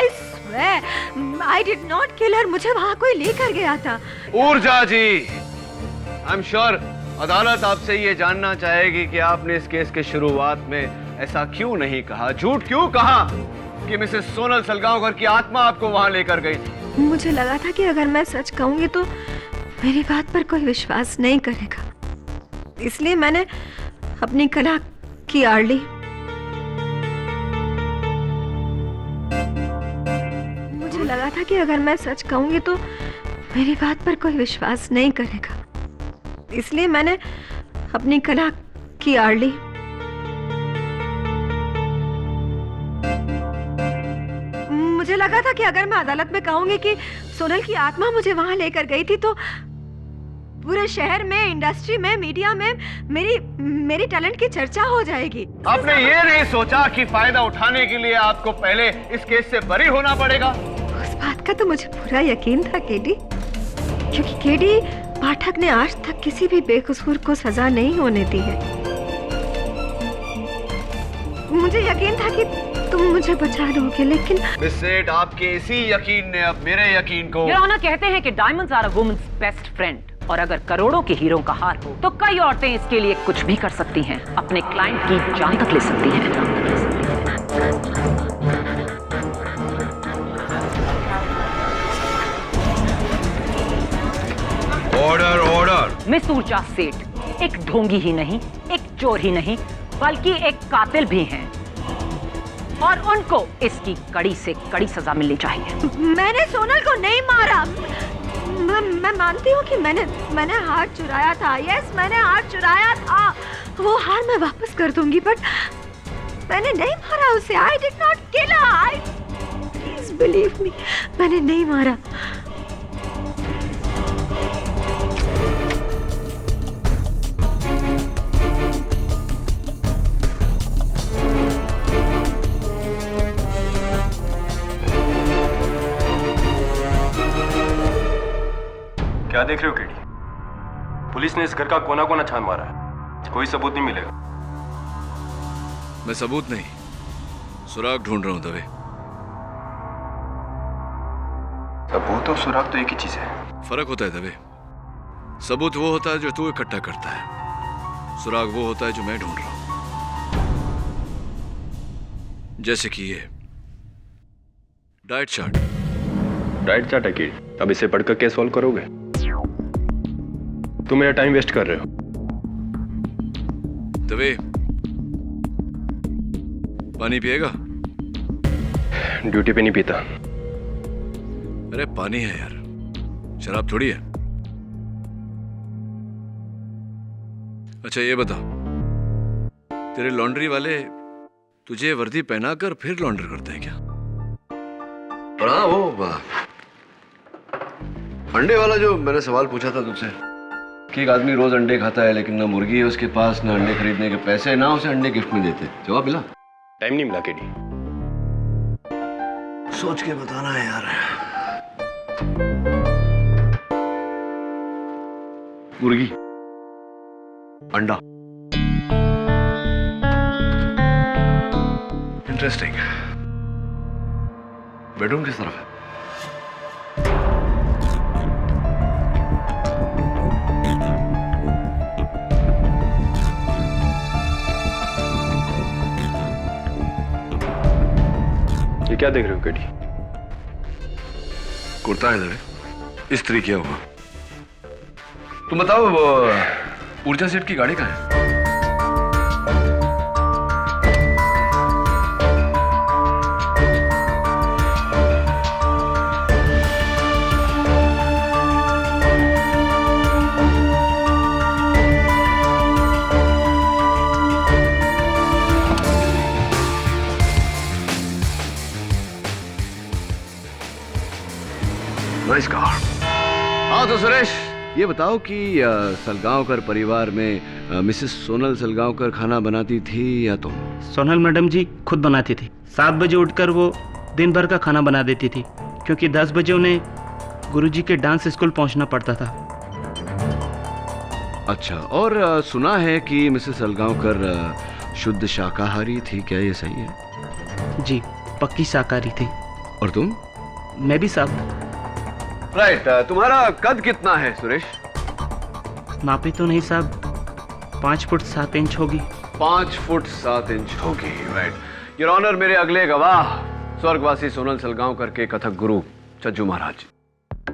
I did not kill her। मुझे वहाँ कोई लेकर गया था। ऊर्जा जी, आई एम श्योर अदालत आपसे ये जानना चाहेगी कि आपने इस केस के शुरुआत में ऐसा क्यों नहीं कहा, झूठ क्यों कहा कि मिसेस सोनल सलगांवकर की आत्मा आपको वहां लेकर गई थी। मुझे लगा था कि अगर मैं सच कहूंगी तो मेरी बात पर कोई विश्वास नहीं करेगा, इसलिए मैंने अपनी कला की आड़ ली। मुझे लगा था कि अगर मैं सच कहूंगी तो मेरी बात पर कोई विश्वास नहीं करेगा, इसलिए मैंने अपनी कला की आड़ ली। मुझे लगा था कि अगर मैं अदालत में कहूंगी कि सोनल की आत्मा मुझे वहां लेकर गई थी तो पूरे शहर में, इंडस्ट्री में, मीडिया में मेरी टैलेंट की चर्चा हो जाएगी। आपने ये नहीं सोचा कि फायदा उठाने के लिए आपको पहले इस केस से बरी होना पड़ेगा? उस बात का तो मुझे पूरा यकीन था केडी, क्योंकि केडी पाठक ने आज तक किसी भी बेकसूर को सजा नहीं होने दी है। मुझे यकीन था कि तुम मुझे बचा लोगे, लेकिन मिस सेठ, आपके इसी यकीन ने अब मेरे यकीन को। योर ऑनर, कहते हैं कि diamonds are a woman's best friend, और अगर करोड़ों के हीरों का हार हो तो कई औरतें इसके लिए कुछ भी कर सकती हैं, अपने क्लाइंट की जान तक ले सकती हैं। Order order. मिस ऊर्जा सेठ एक ढोंगी ही नहीं, एक चोर ही नहीं, बल्कि एक कातिल भी हैं, और उनको इसकी कड़ी से कड़ी सजा मिलनी चाहिए। मैंने सोनल को नहीं मारा। मैं मानती हूँ कि मैंने हार चुराया था। यस, मैंने हार चुराया था। वो हार मैं वापस कर दूंगी, बट मैंने नहीं मारा उसे। I did not kill her। Please believe me, मैंने नहीं मारा। क्या देख रहे हो केडी? पुलिस ने इस घर का कोना कोना छान मारा है, कोई सबूत नहीं मिलेगा। मैं सबूत नहीं, सुराग ढूंढ रहा हूं दवे। सबूत और सुराग तो एक ही चीज है। फर्क होता है दवे। सबूत वो होता है जो तू इकट्ठा करता है, सुराग वो होता है जो मैं ढूंढ रहा हूं। जैसे कि ये डाइट चार्ट। डाइट चार्ट है केडी? अब इसे पढ़कर क्या सॉल्व करोगे? तुम मेरा टाइम वेस्ट कर रहे हो। दवे, पानी पिएगा? ड्यूटी पे नहीं पीता। अरे पानी है यार, शराब थोड़ी है। अच्छा ये बता, तेरे लॉन्ड्री वाले तुझे वर्दी पहनाकर फिर लॉन्डर करते हैं क्या? और हाँ, वो अंडे वाला जो मैंने सवाल पूछा था तुझसे कि एक आदमी रोज अंडे खाता है लेकिन ना मुर्गी है उसके पास, ना अंडे खरीदने के पैसे, ना उसे अंडे गिफ्ट में देते, जवाब मिला? टाइम नहीं मिला केडी। सोच के बताना है यार। मुर्गी, अंडा, इंटरेस्टिंग। बेडरूम किस तरफ है? ये क्या देख रहे हो केडी? कुर्ता है दवे, इस्त्री किया हुआ। तुम बताओ, वो ऊर्जा सेठ की गाड़ी कहाँ है? ये बताओ कि सलगांवकर परिवार में मिसेस सोनल सलगांवकर खाना बनाती थी या तुम? सोनल मैडम जी खुद बनाती थी। 7 बजे उठकर वो दिन भर का खाना बना देती थी, क्योंकि 10 बजे उन्हें गुरुजी के डांस स्कूल पहुंचना पड़ता था। अच्छा, और सुना है कि मिसेस सलगांवकर शुद्ध शाकाहारी थी, क्या ये सही है? जी, पक्की शाकाहारी थी। और तुम? मैं भी साहब। राइट, तुम्हारा कद कितना है सुरेश? नापी तो नहीं साहब, 5 फुट 7 इंच होगी। 5 फुट 7 इंच होगी, राइट। योर ऑनर, मेरे अगले गवाह स्वर्गवासी सोनल सलगांवकर के कथक गुरु चज्जू महाराज।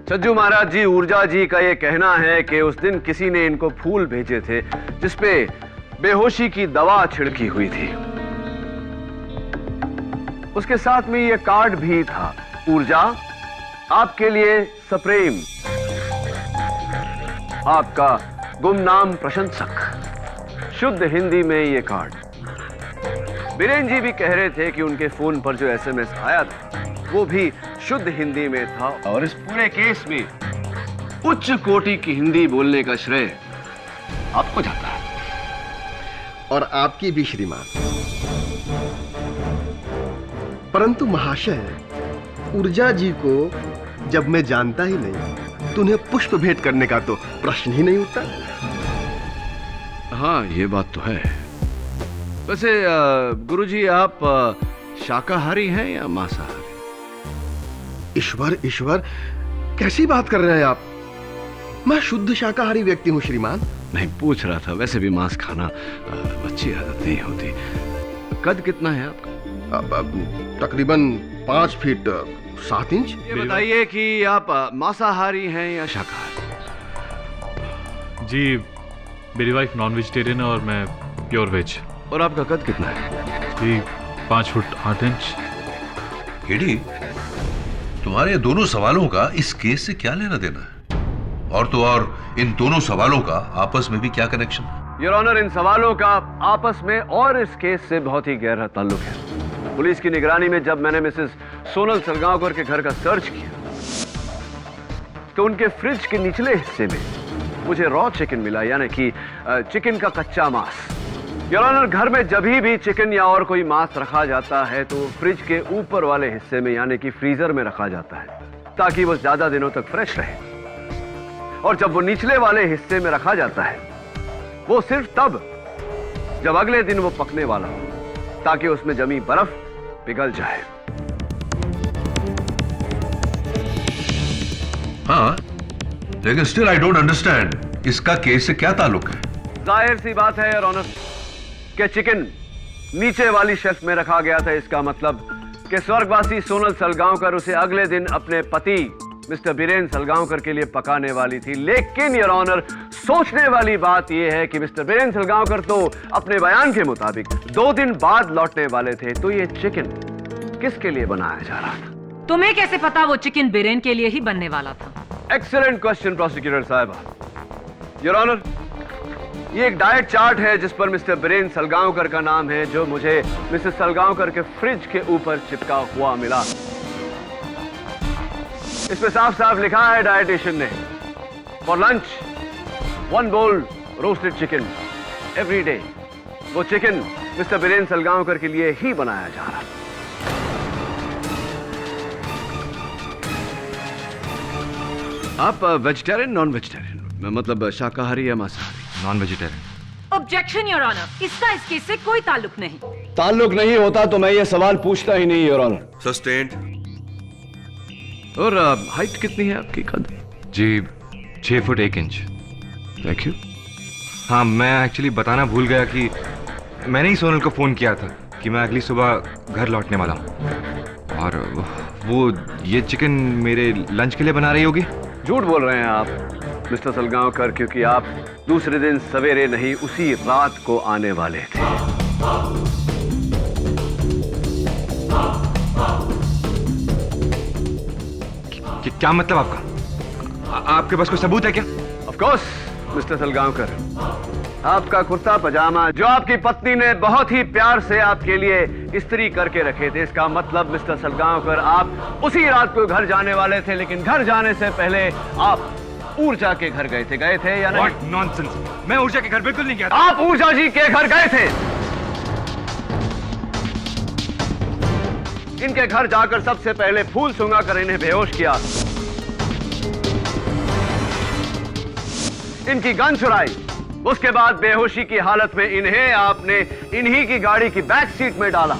चज्जू महाराज जी, ऊर्जा जी का ये कहना है कि उस दिन किसी ने इनको फूल भेजे थे जिसपे बेहोशी की दवा छिड़की हुई थी। उसके साथ में ये कार्ड भी था, ऊर्जा आपके लिए सप्रेम, आपका गुमनाम प्रशंसक। शुद्ध हिंदी में ये कार्ड। बीरेन जी भी कह रहे थे कि उनके फोन पर जो एसएमएस आया था वो भी शुद्ध हिंदी में था, और इस पूरे केस में उच्च कोटि की हिंदी बोलने का श्रेय आपको जाता है। और आपकी भी श्रीमान। परंतु महाशय, ऊर्जा जी को जब मैं जानता ही नहीं तो उन्हें पुष्प भेंट करने का तो प्रश्न ही नहीं उठता। हाँ, ये बात तो है। वैसे गुरुजी, आप शाकाहारी हैं या मांसाहारी? ईश्वर ईश्वर, कैसी बात कर रहे हैं आप? मैं शुद्ध शाकाहारी व्यक्ति हूँ श्रीमान। नहीं, पूछ रहा था। वैसे भी मांस खाना अच्छी आदत नहीं होती। कद कितना है आपका? तकरीबन 5 फीट 7 इंच। ये बताइए कि आप मांसाहारी हैं या शाकाहारी? जी, मेरी वाइफ नॉन वेजिटेरियन है और मैं प्योर वेज। और आपका कद कितना है? जी, 5 फुट 8 इंच। केडी, तुम्हारे दोनों सवालों का इस केस से क्या लेना देना है? और तो और इन दोनों सवालों का आपस में भी क्या कनेक्शन? योर ऑनर, इन सवालों का आपस में और इस केस से बहुत ही गहरा ताल्लुक है। पुलिस की निगरानी में जब मैंने मिसेस सोनल सलगांवकर के घर का सर्च किया तो उनके फ्रिज के निचले हिस्से में मुझे रॉ चिकन मिला, यानी कि चिकन का कच्चा मांस। योर ऑनर, घर में जब भी चिकन या और कोई मांस रखा जाता है तो फ्रिज के ऊपर वाले हिस्से में, यानी कि फ्रीजर में रखा जाता है ताकि वो ज्यादा दिनों तक फ्रेश रहे। और जब वो निचले वाले हिस्से में रखा जाता है वो सिर्फ तब जब अगले दिन वो पकने वाला हो, ताकि उसमें जमी बर्फ पिघल जाए। हाँ, लेकिन स्टिल आई डोंट अंडरस्टैंड, इसका केस से क्या ताल्लुक है? जाहिर सी बात है योर ऑनर कि चिकन नीचे वाली शेल्फ में रखा गया था। इसका मतलब कि स्वर्गवासी सोनल सलगांवकर उसे अगले दिन अपने पति मिस्टर बीरेन सलगांवकर के लिए पकाने वाली थी। लेकिन योर ऑनर, सोचने वाली बात यह है कि मिस्टर बीरेन सलगांवकर तो अपने बयान के मुताबिक 2 दिन बाद लौटने वाले थे, तो ये चिकन किसके लिए बनाया जा रहा था? तुम्हें कैसे पता वो चिकन बीरेन के लिए ही बनने वाला था? एक्सीलेंट क्वेश्चन प्रोसिक्यूटर साहब। योर ऑनर, ये एक डाइट चार्ट है जिस पर मिस्टर बीरेन सलगांवकर का नाम है, जो मुझे मिसेस सलगांवकर के फ्रिज के ऊपर चिपका हुआ मिला। इसमें साफ साफ लिखा है डाइटिशियन ने, for lunch 1 bowl roasted chicken every day. वो चिकन मिस्टर बीरेन सलगांवकर के लिए ही बनाया जा रहा। आप वेजिटेरियन नॉन वेजिटेरियन, मतलब शाकाहारी या मांसाहारी? Non vegetarian. Objection your honour, इसका इस केस से कोई ताल्लुक नहीं। ताल्लुक नहीं होता तो मैं ये सवाल पूछता ही नहीं योर ऑनर। सस्टेन्ड। और हाइट कितनी है आपकी? कद? जी, 6 फुट 1 इंच। Thank you. हाँ, मैं एक्चुअली बताना भूल गया कि मैंने ही सोनल को फ़ोन किया था कि मैं अगली सुबह घर लौटने वाला हूँ, और वो ये चिकन मेरे लंच के लिए बना रही होगी। झूठ बोल रहे हैं आप मिस्टर सलगांवकर, क्योंकि आप दूसरे दिन सवेरे नहीं, उसी रात को आने वाले थे। क्या मतलब आपका? आपके पास कोई सबूत है क्या? ऑफ कोर्स मिस्टर सलगांवकर, आपका कुर्ता पजामा जो आपकी पत्नी ने बहुत ही प्यार से आपके लिए इस्त्री करके रखे थे, इसका मतलब मिस्टर सलगांवकर आप उसी रात को घर जाने वाले थे, लेकिन घर जाने से पहले आप आप ऊर्जा के घर गए थे या नहीं? What nonsense! मैं ऊर्जा के घर बिल्कुल नहीं गया था। आप ऊर्जा जी के घर गए थे। इनके घर जाकर सबसे पहले फूल सुंघाकर इन्हें बेहोश किया, इनकी गन चुराई, उसके बाद बेहोशी की हालत में इन्हें आपने इन्हीं की गाड़ी की बैक सीट में डाला।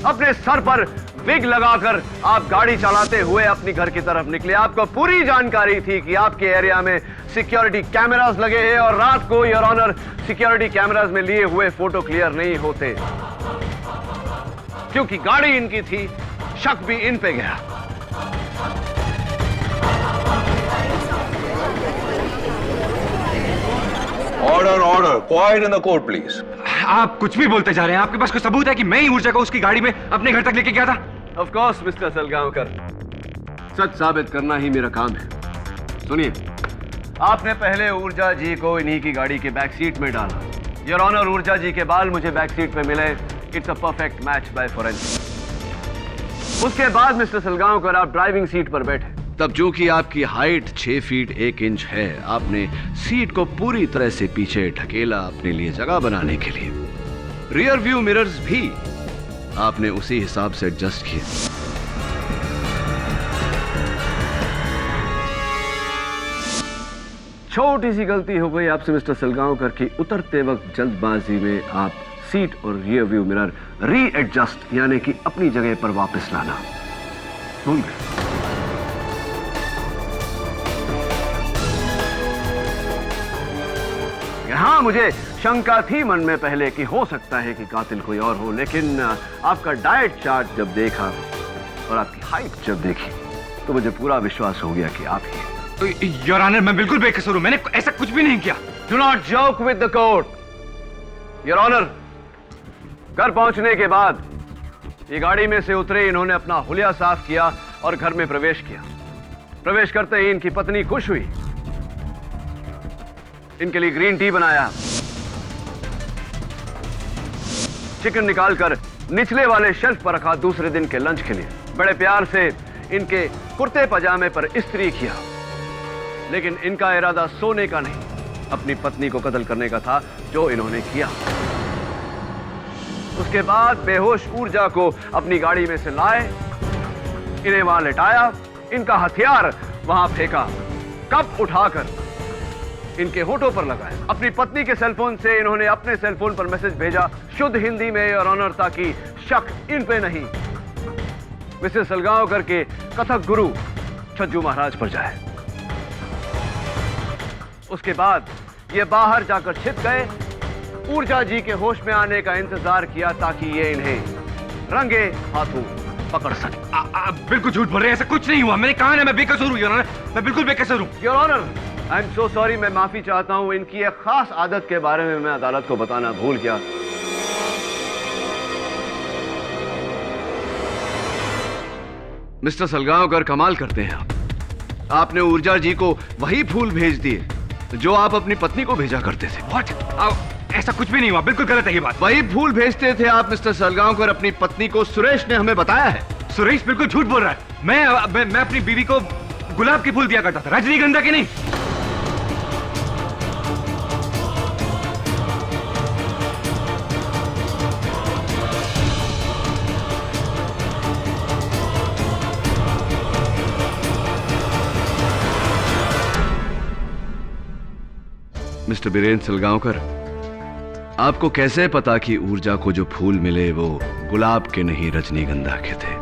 अपने सर पर विग लगाकर आप गाड़ी चलाते हुए अपनी घर की तरफ निकले। आपको पूरी जानकारी थी कि आपके एरिया में सिक्योरिटी कैमरास लगे हैं और रात को योर ऑनर सिक्योरिटी कैमरास में लिए हुए फोटो क्लियर नहीं होते, क्योंकि गाड़ी इनकी थी, शक भी इन पे गया। Order order, quite in the court please. आप कुछ भी बोलते जा रहे हैं। आपके पास कोई सबूत है कि मैं ही ऊर्जा को उसकी गाड़ी में अपने घर तक लेके गया था? ऑफ कोर्स मिस्टर सलगांवकर, सच साबित करना ही मेरा काम है। सुनिए, आपने पहले ऊर्जा जी को इन्हीं की गाड़ी के बैक सीट में डाला। योर ऑनर, ऊर्जा जी के बाल मुझे बैक सीट पे मिले। It's a perfect match by forensic. उसके बाद मिस्टर सलगांवकर आप ड्राइविंग सीट पर बैठे। तब जो कि आपकी हाइट 6 फीट 1 इंच है, आपने सीट को पूरी तरह से पीछे ढकेला अपने लिए जगह बनाने के लिए। रियर व्यू मिरर्स भी आपने उसी हिसाब से एडजस्ट किए। छोटी सी गलती हो गई आपसे मिस्टर सलगांवकर की, उतरते वक्त जल्दबाजी में आप सीट और रियर व्यू मिरर री एडजस्ट यानी कि अपनी जगह पर वापस लाना भूल गए। हाँ, मुझे शंका थी मन में पहले कि हो सकता है कि कातिल कोई और हो, लेकिन आपका डाइट चार्ट जब देखा और आपकी हाइट जब देखी तो मुझे पूरा विश्वास हो गया कि आप ही हैं। योर ऑनर, मैं बिल्कुल बेकसूर हूं। मैंने ऐसा कुछ भी नहीं किया। Do not joke with the court. Your honour, घर पहुंचने के बाद ये गाड़ी में से उतरे, इन्होंने अपना हुलिया साफ किया और घर में प्रवेश किया। प्रवेश करते ही इनकी पत्नी खुश हुई, इनके लिए ग्रीन टी बनाया, चिकन निकालकर निचले वाले शेल्फ पर रखा दूसरे दिन के लंच के लिए। बड़े प्यार से इनके कुर्ते पजामे पर इस्त्री किया, लेकिन इनका इरादा सोने का नहीं, अपनी पत्नी को कत्ल करने का था, जो इन्होंने किया। उसके बाद बेहोश ऊर्जा को अपनी गाड़ी में से लाए, इन्हें वहां लेटाया, इनका हथियार वहां फेंका, कप उठाकर इनके होठों पर लगाया। अपनी पत्नी के सेलफोन से इन्होंने अपने सेलफोन पर मैसेज भेजा शुद्ध हिंदी में, योर ऑनर, ताकि शक इन पे नहीं, मिस्टर सलगांवकर के कथक गुरु छज्जू महाराज पर जाए। उसके बाद ये बाहर जाकर छिप गए, ऊर्जा जी के होश में आने का इंतजार किया ताकि ये इन्हें रंगे हाथों पकड़ सके। बिल्कुल झूठ बोल रहे हैं, ऐसा कुछ नहीं हुआ। मैंने कहा ना, मैं बेकसूर हूं योर ऑनर, मैं बिल्कुल बेकसूर हूं। Your honour, I am so sorry, मैं माफी चाहता हूं। इनकी एक खास आदत के बारे में मैं अदालत को बताना भूल गया। मिस्टर सलगांवकर, कमाल करते हैं आप। आपने ऊर्जा जी को वही फूल भेज दिए जो आप अपनी पत्नी को भेजा करते थे। What? ऐसा कुछ भी नहीं हुआ, बिल्कुल गलत है ये बात। वही फूल भेजते थे आप मिस्टर सलगांवकर अपनी पत्नी को, सुरेश ने हमें बताया है। सुरेश बिल्कुल झूठ बोल रहा है। मैं अपनी बीवी को गुलाब के फूल दिया करता था, रजनीगंधा के नहीं। मिस्टर बीरेन सलगांवकर, आपको कैसे पता कि ऊर्जा को जो फूल मिले वो गुलाब के नहीं रजनीगंधा के थे?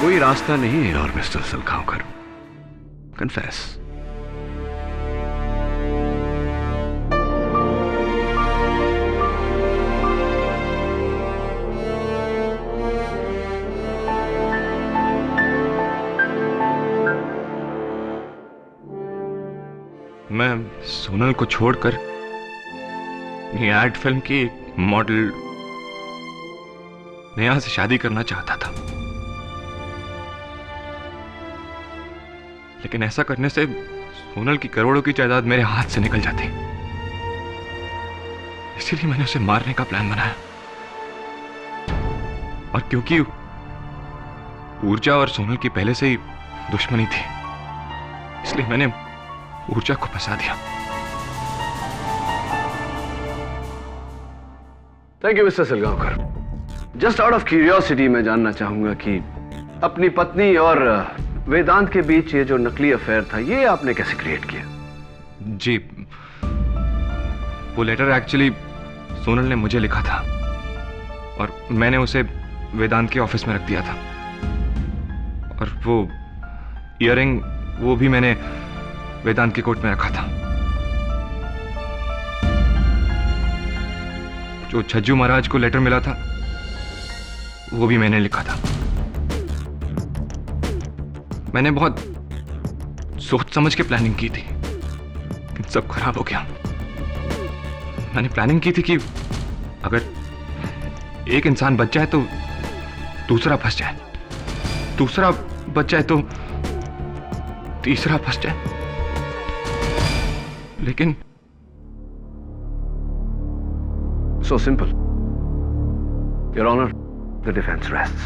कोई रास्ता नहीं है और मिस्टर सलगांवकर, कन्फेस। मैं सोनल को छोड़कर एड फिल्म की मॉडल नेहा से शादी करना चाहता था, लेकिन ऐसा करने से सोनल की करोड़ों की जायदाद मेरे हाथ से निकल जाती। इसीलिए मैंने उसे मारने का प्लान बनाया। और क्योंकि ऊर्जा और सोनल की पहले से ही दुश्मनी थी, इसलिए मैंने ऊर्जा को फंसा दिया। Thank you mister Salgaonkar. Just out of curiosity मैं जानना चाहूंगा कि अपनी पत्नी और वेदांत के बीच ये जो नकली अफेयर था, ये आपने कैसे क्रिएट किया? जी, वो लेटर एक्चुअली सोनल ने मुझे लिखा था और मैंने उसे वेदांत के ऑफिस में रख दिया था। और वो इयररिंग, वो भी मैंने वेदांत के कोट में रखा था। जो छज्जू महाराज को लेटर मिला था, वो भी मैंने लिखा था। मैंने बहुत सोच समझ के प्लानिंग की थी, लेकिन सब खराब हो गया। मैंने प्लानिंग की थी कि अगर एक इंसान बच जाए तो दूसरा फंस जाए, दूसरा बच जाए तो तीसरा फंस जाए। लेकिन so simple, your honour, the defence rests.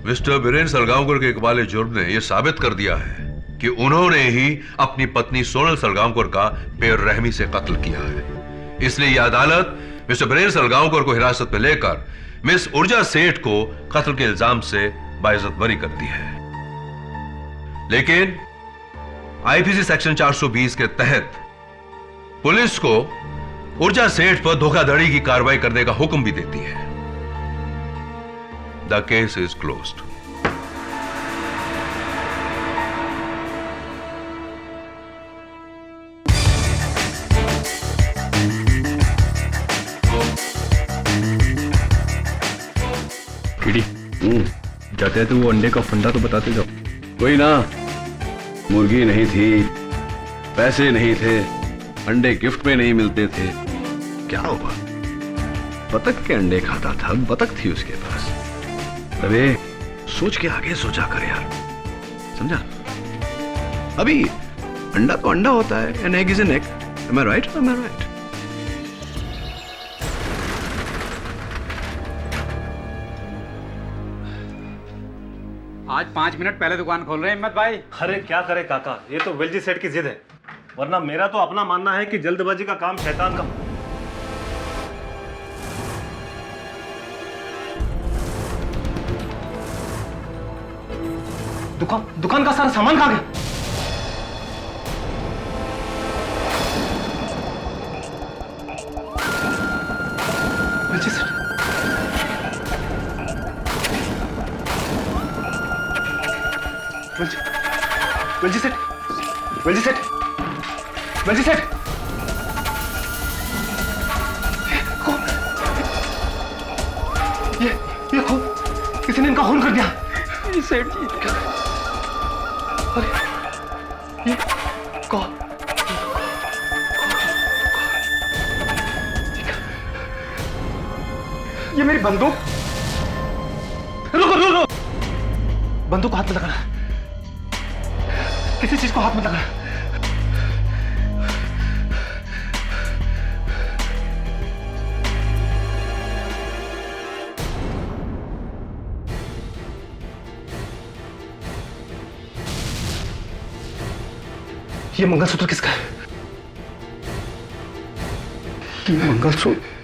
Mister Virendra Salgaonkar के इकबाल जुर्म ने यह साबित कर दिया है कि उन्होंने ही अपनी पत्नी सोनल सलगांवकर का बेरहमी से कत्ल किया है। इसलिए यह अदालत मिस्टर वीरेंद्र सलगांवकर को हिरासत में लेकर मिस ऊर्जा सेठ को कत्ल के इल्जाम से बाइज्जत बरी करती है। लेकिन आईपीसी सेक्शन 420 के तहत पुलिस को ऊर्जा सेठ पर धोखाधड़ी की कार्रवाई करने का हुक्म भी देती है। The case is closed. जाते तो वो अंडे का फंडा तो बताते जाओ। कोई ना, मुर्गी नहीं थी, पैसे नहीं थे, अंडे गिफ्ट में नहीं मिलते थे, क्या हुआ? बतख के अंडे खाता था, बतख थी उसके पास। अबे सोच के आगे सोचा कर यार, समझा? अभी अंडा तो अंडा होता है, an egg is an egg. Am I right? Am I right? आज 5 मिनट पहले दुकान खोल रहे हैं हिम्मत भाई। अरे क्या करे काका, ये तो वेलजी सेठ की जिद है, वरना मेरा तो अपना मानना है कि जल्दबाजी का काम शैतान का। दुकान का सारा सामान कहाँ गया? वेलजी सेठ, वेलजी सेठ, वेलजी सेठ, वेलजी सेठ, ये खून, किसी ने इनका खून कर दिया। सेठ जी, अरे ये कौन? ये मेरी बंदूक। रुको रुको रुको, बंदूक को हाथ में लगाना, किसी चीज को हाथ में लगाना। ये मंगलसूत्र किसका है? ये मंगलसूत्र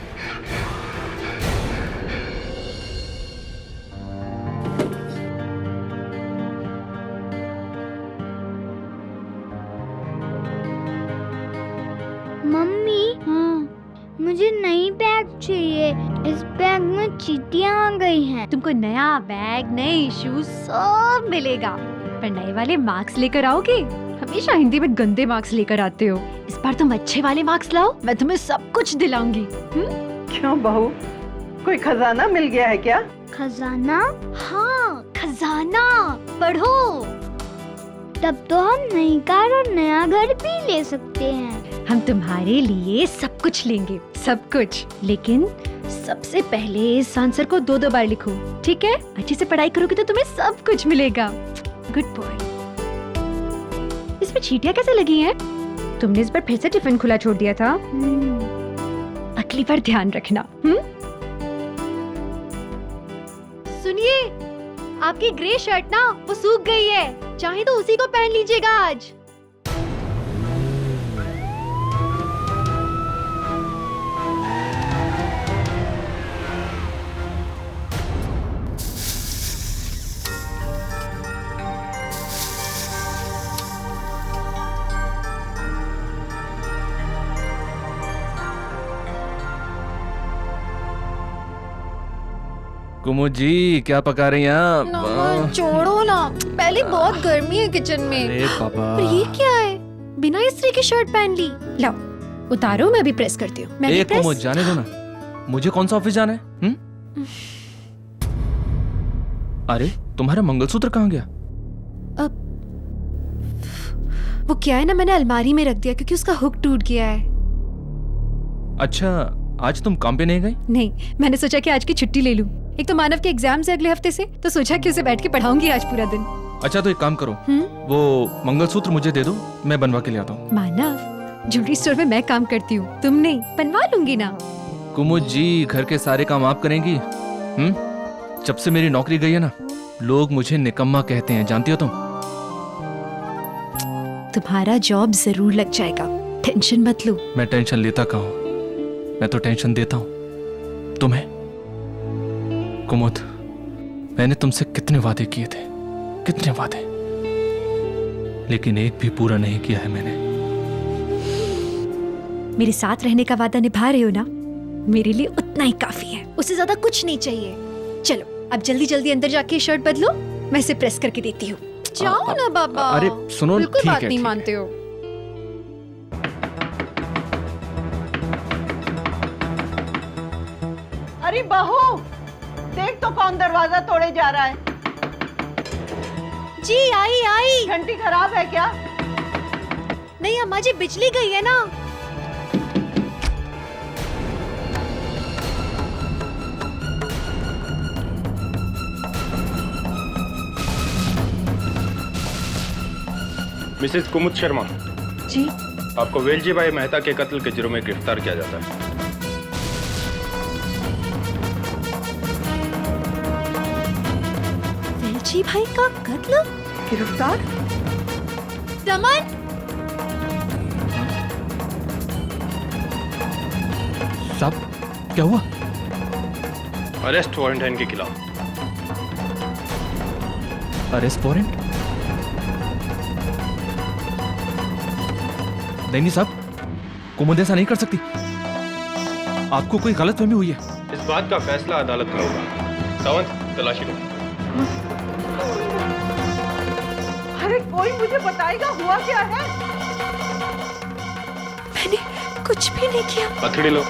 मम्मी, मुझे नई बैग चाहिए। इस बैग में चींटियां आ गई हैं। तुमको नया बैग, नए शूज सब मिलेगा, पर नए वाले मार्क्स लेकर आओगे? हमेशा हिंदी में गंदे मार्क्स लेकर आते हो। इस बार तुम अच्छे वाले मार्क्स लाओ, मैं तुम्हें सब कुछ दिलाऊंगी। क्यों बहू, कोई खजाना मिल गया है क्या? खजाना? हाँ, खजाना। पढ़ो। तब तो हम नई कार और नया घर भी ले सकते हैं। हम तुम्हारे लिए सब कुछ लेंगे, सब कुछ। लेकिन सबसे पहले इस आंसर को 2-2 बार लिखो, ठीक है? अच्छे से पढ़ाई करोगे तो तुम्हें सब कुछ मिलेगा। Good boy. इसमें चींटियां कैसे लगी हैं? तुमने इस बार फिर से टिफिन खुला छोड़ दिया था। अगली बार ध्यान रखना। सुनिए, आपकी ग्रे शर्ट ना वो सूख गई है, चाहे तो उसी को पहन लीजिएगा आज। कुमुद जी क्या पका रही हैं आप? छोड़ो ना, पहले बहुत गर्मी है किचन में। अरे पापा, और ये क्या है, बिना इस्त्री की शर्ट पहन ली। लाओ उतारो, मैं भी प्रेस करती हूँ। मैं भी एक प्रेस। कुमुद जाने दो ना, मुझे कौन सा ऑफिस जाना है? अरे तुम्हारा मंगलसूत्र कहाँ गया? वो क्या है ना, मैंने अलमारी में रख दिया क्योंकि उसका हुक टूट गया है। अच्छा, आज तुम काम पे नहीं गई? नहीं, मैंने सोचा कि आज की छुट्टी ले लूं। एक तो मानव के एग्जाम से अगले हफ्ते से, तो सोचा कि उसे बैठ के पढ़ाऊंगी आज पूरा दिन। अच्छा तो एक काम करो, वो मंगलसूत्र मुझे दे दो, मैं बनवा के ले आता हूँ। मानव, ज्वेलरी स्टोर में मैं काम करती हूँ, तुम नहीं। बनवा लूंगी ना। कुमुद जी घर के सारे काम आप करेंगी? जब से मेरी नौकरी गई है ना, लोग मुझे निकम्मा कहते हैं, जानती हो तुम? तुम्हारा जॉब जरूर लग जाएगा, टेंशन मत लो। मैं टेंशन लेता कहाँ हूँ, मैं तो टेंशन देता हूँ तुम्हें। कुमुद, मैंने तुमसे कितने वादे किए थे, कितने वादे, लेकिन एक भी पूरा नहीं किया है मैंने। मेरे साथ रहने का वादा निभा रहे हो ना, मेरे लिए उतना ही काफी है, उससे ज्यादा कुछ नहीं चाहिए। चलो अब जल्दी जल्दी अंदर जाके शर्ट बदलो, मैं इसे प्रेस करके देती हूँ। जाओ ना बाबा। अरे सुनो, बिल्कुल ठीक बात है, नहीं ठीक है। मानते हो। अरे बहू, देख तो कौन दरवाजा तोड़े जा रहा है। जी आई आई। घंटी खराब है क्या? नहीं अम्मा जी, बिजली गई है ना। मिसेस कुमुद शर्मा जी, आपको वेलजी भाई मेहता के कत्ल के जुर्म में गिरफ्तार किया जाता है। वेलजी भाई का कत्ल? गिरफ्तार? रमन, साहब क्या हुआ? अरेस्ट वारंट है इनके खिलाफ। Arrest warrant? नहीं साहब, कुमुद ऐसा नहीं कर सकती, आपको कोई गलतफहमी हुई है। इस बात का फैसला अदालत में होगा। सावंत, तलाशी लो। अरे कोई मुझे बताएगा हुआ क्या है? मैंने कुछ भी नहीं किया। हथेली लो।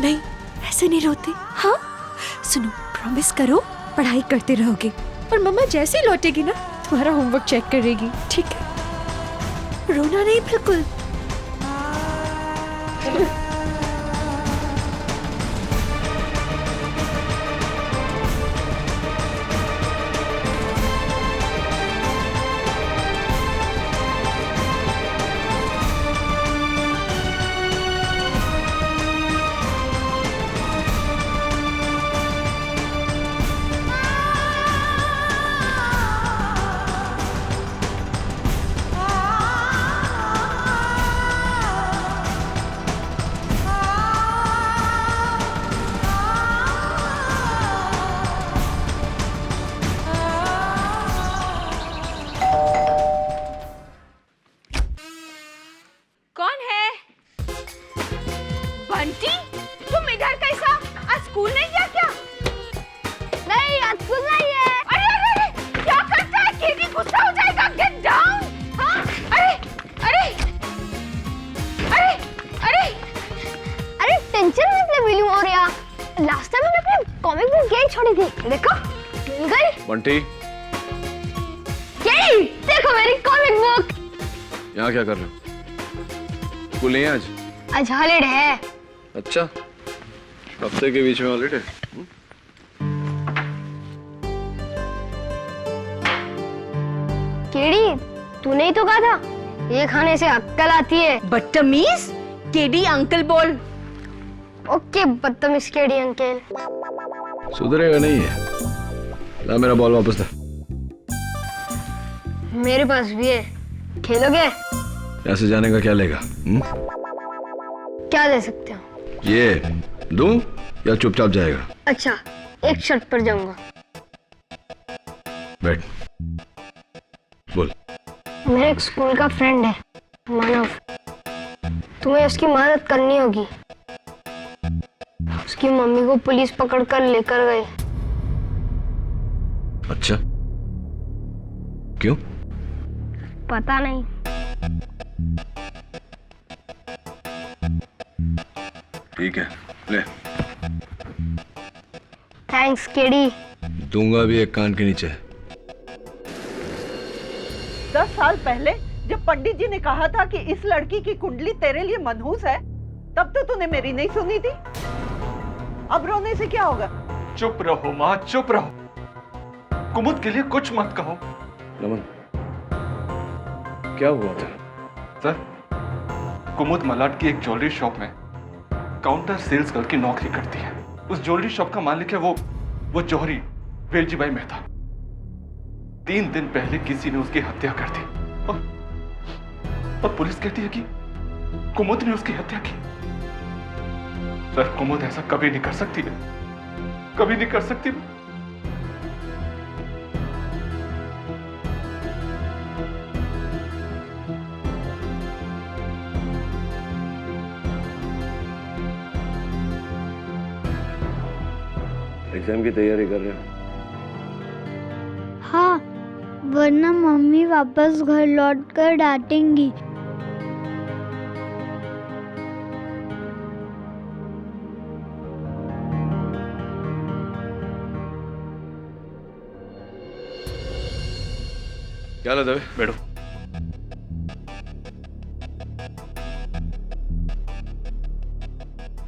नहीं, ऐसे नहीं रोते। हाँ सुनो, प्रॉमिस करो पढ़ाई करते रहोगे, और मम्मा जैसे ही लौटेगी ना तुम्हारा होमवर्क चेक करेगी, ठीक है? रोना नहीं बिल्कुल। बंटी, देखो मेरी कॉमिक बुक। यहाँ क्या कर रहे हो? स्कूल नहीं है आज? आज हॉलिडे है। अच्छा, हफ्ते के बीच में हॉलिडे। केडी, तूने ही तो कहा था ये खाने से अक्कल आती है। बदतमीज, केडी अंकल बोल। ओके बदतमीज केडी अंकल। सुधरेगा नहीं है। ला मेरा बॉल वापस दे। मेरे पास भी है, खेलोगे? ऐसे जाने का क्या लेगा? क्या दे सकते हो? ये दूं या चुपचाप जाएगा? अच्छा, एक शर्त पर जाऊंगा। बैठ, बोल। मेरा एक स्कूल का फ्रेंड है, मानव। तुम्हें उसकी मदद करनी होगी। उसकी मम्मी को पुलिस पकड़कर लेकर गए। अच्छा, क्यों? पता नहीं। ठीक है, ले। Thanks KD. दूंगा भी एक कान के नीचे। 10 साल पहले जब पंडित जी ने कहा था कि इस लड़की की कुंडली तेरे लिए मनहूस है, तब तो तूने मेरी नहीं सुनी थी। अब रोने से क्या होगा? चुप रहो माँ, चुप रहो। कुमुद के लिए कुछ मत कहो। नमन, क्या हुआ था? सर, कुमुद मलाड की एक ज्वेलरी शॉप में काउंटर सेल्स गर्ल की नौकरी करती है। उस ज्वेलरी शॉप का मालिक है वो जौहरी, वेलजी भाई मेहता। 3 दिन पहले किसी ने उसकी हत्या कर दी और पुलिस कहती है कि कुमुद ने उसकी हत्या की। सर, कुमुद ऐसा कभी नहीं कर सकती है, कभी नहीं कर सकती। एग्जाम की तैयारी कर रहे हो? हाँ, वरना मम्मी वापस घर लौटकर डांटेंगी। क्या ला दवे? बैठो।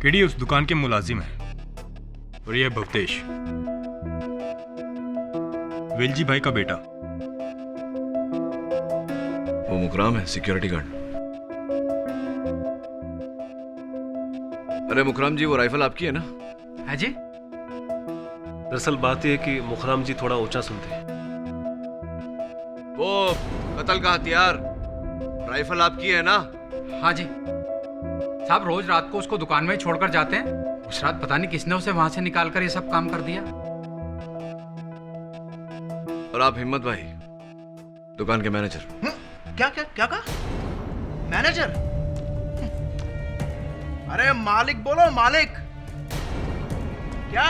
केडी उस दुकान के मुलाजिम है और यह भवतेश, वेलजी भाई का बेटा। वो मुकराम है, सिक्योरिटी गार्ड। अरे मुकराम जी, वो राइफल आपकी है ना? है जी। दरअसल बात यह है कि मुकराम जी थोड़ा ऊंचा सुनते हैं। वो कत्ल का हथियार, राइफल आपकी है ना? हाँ जी साहब, रोज रात को उसको दुकान में ही छोड़कर जाते हैं। उस रात पता नहीं किसने उसे वहां से निकालकर ये सब काम कर दिया। और आप हिम्मत भाई, दुकान के मैनेजर। क्या क्या क्या कहा? मैनेजर? अरे मालिक बोलो, मालिक। क्या?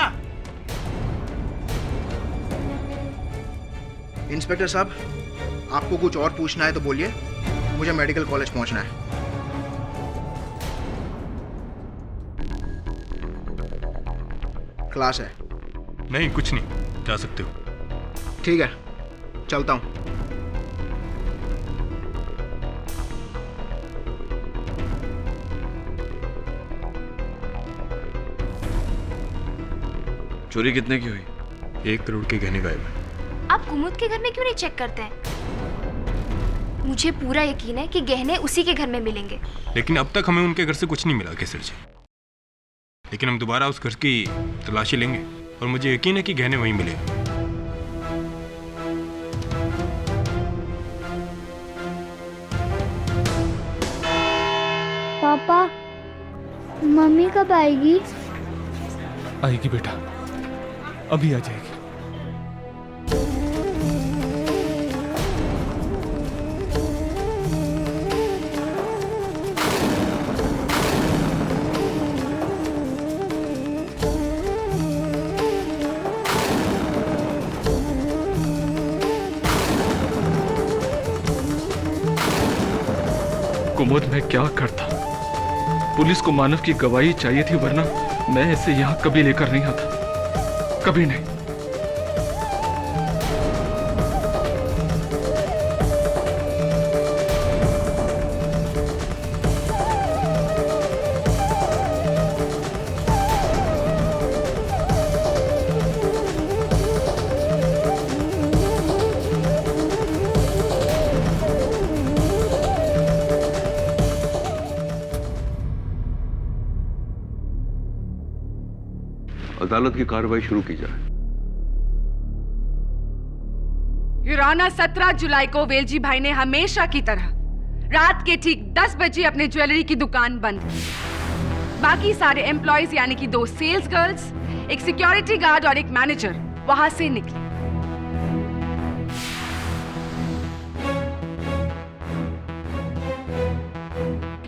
इंस्पेक्टर साहब, आपको कुछ और पूछना है तो बोलिए। मुझे मेडिकल कॉलेज पहुंचना है। क्लास है। नहीं, कुछ नहीं, जा सकते हो। ठीक है, चलता हूं। चोरी कितने की हुई? 1 करोड़ के गहने गायब है। आप कुमुद के घर में क्यों नहीं चेक करते हैं? मुझे पूरा यकीन है कि गहने उसी के घर में मिलेंगे। लेकिन अब तक हमें उनके घर से कुछ नहीं मिला केसर जी। लेकिन हम दोबारा उस घर की तलाशी लेंगे और मुझे यकीन है कि गहने वहीं मिलेंगे। पापा, मम्मी कब आएगी? आएगी बेटा, अभी आ जाएगी। कुमुद, मैं क्या करता? पुलिस को मानव की गवाही चाहिए थी, वरना मैं इसे यहाँ कभी लेकर नहीं आता, कभी नहीं। अदालत की कार्रवाई शुरू की जाए। युराना 17 जुलाई को वेलजी भाई ने हमेशा की तरह रात के ठीक 10 बजे अपने ज्वेलरी की दुकान बंद की। बाकी सारे एम्प्लॉयज यानी कि 2 सेल्स गर्ल्स, एक सिक्योरिटी गार्ड और एक मैनेजर वहां से निकले।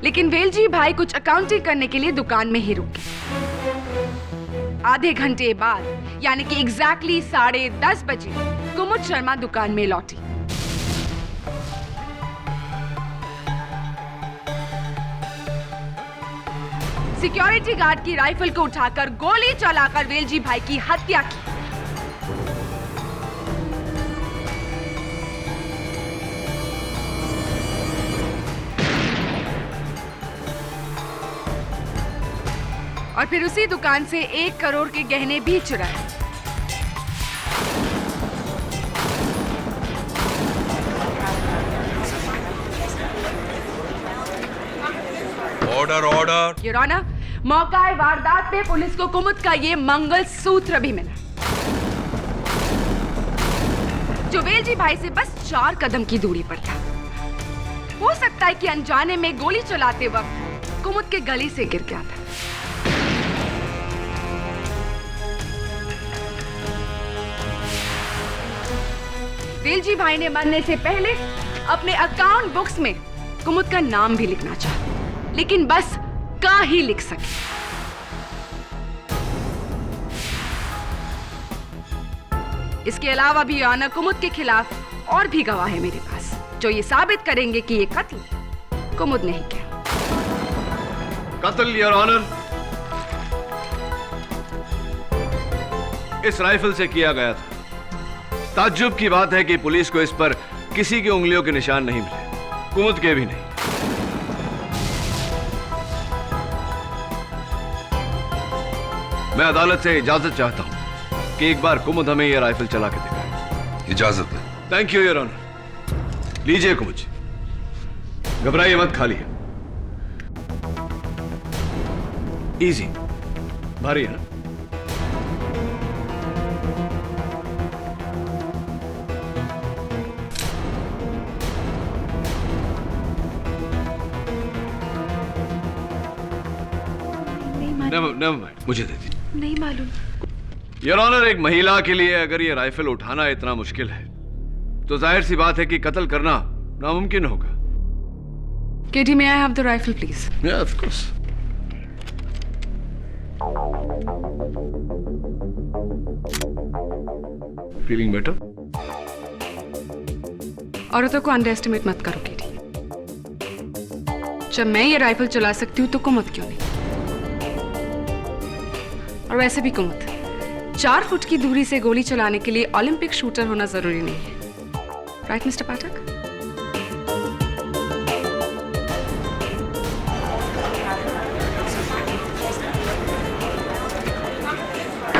लेकिन वेलजी भाई कुछ अकाउंटिंग करने के लिए दुकान में ही रुके। आधे घंटे बाद यानी कि एग्जैक्टली 10:30 बजे कुमुद शर्मा दुकान में लौटी। सिक्योरिटी गार्ड की राइफल को उठाकर गोली चलाकर वेलजी भाई की हत्या की। और फिर उसी दुकान से 1 करोड़ के गहने भी चुराए। Order order. योर ऑनर, मौका वारदात पे पुलिस को कुमुद का ये मंगलसूत्र भी मिला, जो वेलजी भाई से बस 4 कदम की दूरी पर था। हो सकता है कि अनजाने में गोली चलाते वक्त कुमुद के गले से गिर गया था। वेलजी भाई ने मरने से पहले अपने अकाउंट बुक्स में कुमुद का नाम भी लिखना चाहा, लेकिन बस का ही लिख सके। इसके अलावा भी आना कुमुद के खिलाफ और भी गवाह है मेरे पास, जो ये साबित करेंगे कि ये कत्ल कुमुद ने ही किया। कत्ल योर ऑनर इस राइफल से किया गया था। ताज्जुब की बात है कि पुलिस को इस पर किसी की उंगलियों के निशान नहीं मिले, कुमुद के भी नहीं। मैं अदालत से इजाजत चाहता हूं कि एक बार कुमुद हमें यह राइफल चला के दिखाए। इजाजत है। Thank you your honour. लीजिए कुमुद, घबराइए मत, खाली है। इजी, भारी है ना? मुझे दे दीजिए। नहीं मालूम योर ऑनर, एक महिला के लिए अगर ये राइफल उठाना इतना मुश्किल है तो जाहिर सी बात है कि कत्ल करना नामुमकिन होगा। KD, may I have the rifle, please? Yeah, of course. Feeling better? औरतों को अंडर एस्टिमेट मत करो केडी। जब मैं ये राइफल चला सकती हूँ तो कुमुद क्यों नहीं? और वैसे भी कुमुद 4 फुट की दूरी से गोली चलाने के लिए ओलंपिक शूटर होना जरूरी नहीं है। Right mister Pathak?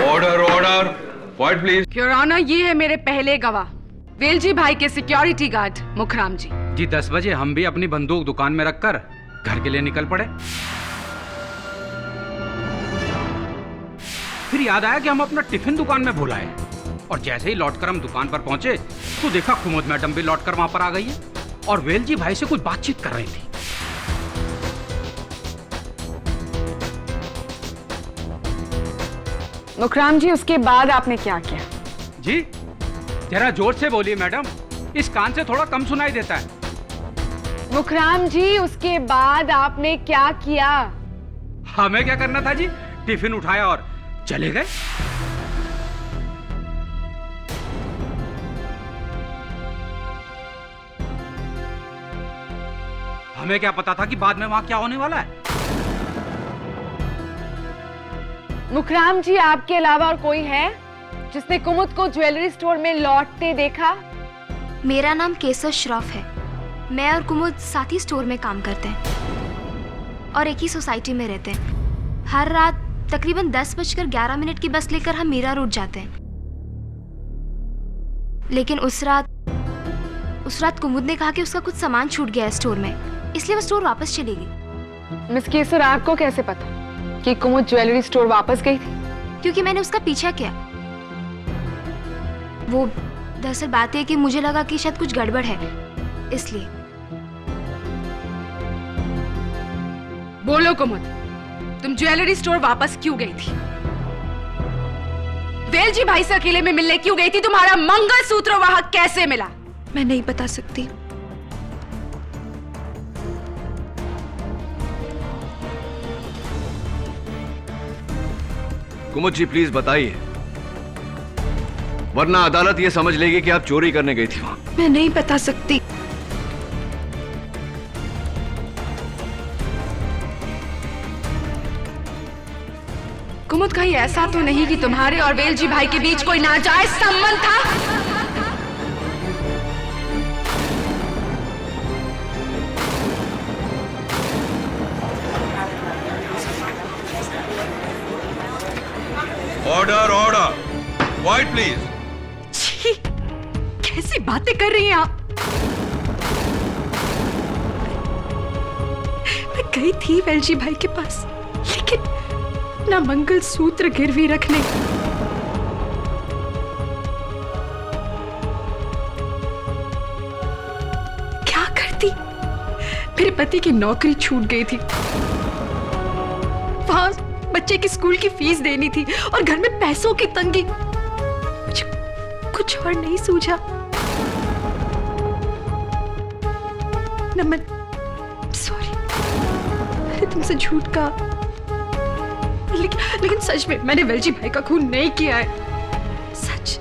Order order, quiet please. Your honour, ये है मेरे पहले गवाह, वेलजी भाई के सिक्योरिटी गार्ड मुखराम जी। जी 10 बजे हम भी अपनी बंदूक दुकान में रखकर घर के लिए निकल पड़े। फिर याद आया कि हम अपना टिफिन दुकान में भूल आए, और जैसे ही लौटकर हम दुकान पर पहुंचे तो देखा कुमुद मैडम भी लौटकर वहां पर आ गई है और वेलजी भाई से कुछ बातचीत कर रही थी। मुखराम जी, उसके बाद आपने क्या किया? जी जरा जोर से बोलिए मैडम, इस कान से थोड़ा कम सुनाई देता है। मुखराम जी, उसके बाद आपने क्या किया? हमें क्या करना था जी, टिफिन उठाया और चले गए। हमें क्या पता था कि बाद में वहां क्या होने वाला है। मुखराम जी, आपके अलावा और कोई है जिसने कुमुद को ज्वेलरी स्टोर में लौटते देखा? मेरा नाम केसर श्रॉफ है। मैं और कुमुद साथ ही स्टोर में काम करते हैं और एक ही सोसाइटी में रहते हैं। हर रात तकरीबन 10:11 की बस लेकर हम मीरा रोड जाते हैं। लेकिन उस रात कुमुद ने कहा कि उसका कुछ सामान छूट गया है स्टोर में, इसलिए वो स्टोर वापस चली गई। मिस केसर, आपको कैसे पता कि कुमुद ज्वेलरी स्टोर वापस गई थी? क्योंकि मैंने उसका पीछा किया। वो दरअसल बात है कि मुझे लगा कि शायद कुछ गड़बड़ है, इसलिए। बोलो कुमुद, तुम ज्वेलरी स्टोर वापस क्यों गई थी? वेलजी भाई से अकेले में मिलने क्यों गई थी? तुम्हारा मंगलसूत्र वहां कैसे मिला? मैं नहीं बता सकती। कुमुद जी प्लीज बताइए, वरना अदालत ये समझ लेगी कि आप चोरी करने गई थी वहां। मैं नहीं बता सकती। कुमुद, कहीं ऐसा तो नहीं कि तुम्हारे और वेलजी भाई के बीच कोई नाजायज संबंध था? Order order, quiet please. छी, कैसी बातें कर रही हैं आप? मैं गई थी वेलजी भाई के पास, लेकिन ना मंगलसूत्र गिरवी रखने, क्या करती? मेरे पति की नौकरी छूट गई थी, वहां बच्चे की स्कूल की फीस देनी थी और घर में पैसों की तंगी। मुझे कुछ और नहीं सूझा। नमन, सॉरी, मैंने तुमसे झूठ कहा, लेकिन सच में मैंने वेलजी भाई का खून नहीं किया है, सच।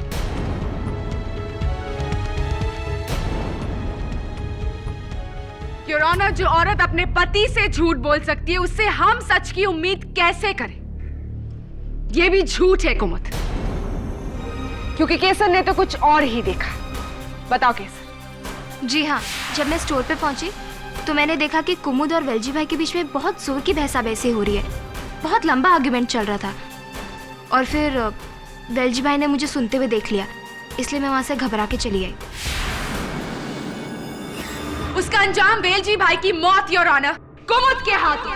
योर ऑनर, जो औरत अपने पति से झूठ बोल सकती है, उससे हम सच की उम्मीद कैसे करें? यह भी झूठ है कुमुद, क्योंकि केसर ने तो कुछ और ही देखा। बताओ केसर। जी हाँ, जब मैं स्टोर पे पहुंची तो मैंने देखा कि कुमुद और वेलजी भाई के बीच में बहुत जोर की बहसाबहसी हो रही है। बहुत लंबा आर्गुमेंट चल रहा था और फिर वेलजी भाई ने मुझे सुनते हुए देख लिया, इसलिए मैं वहां से घबरा के चली आई। उसका अंजाम वेलजी भाई की मौत, योर ऑनर, कुमुद के हाथों।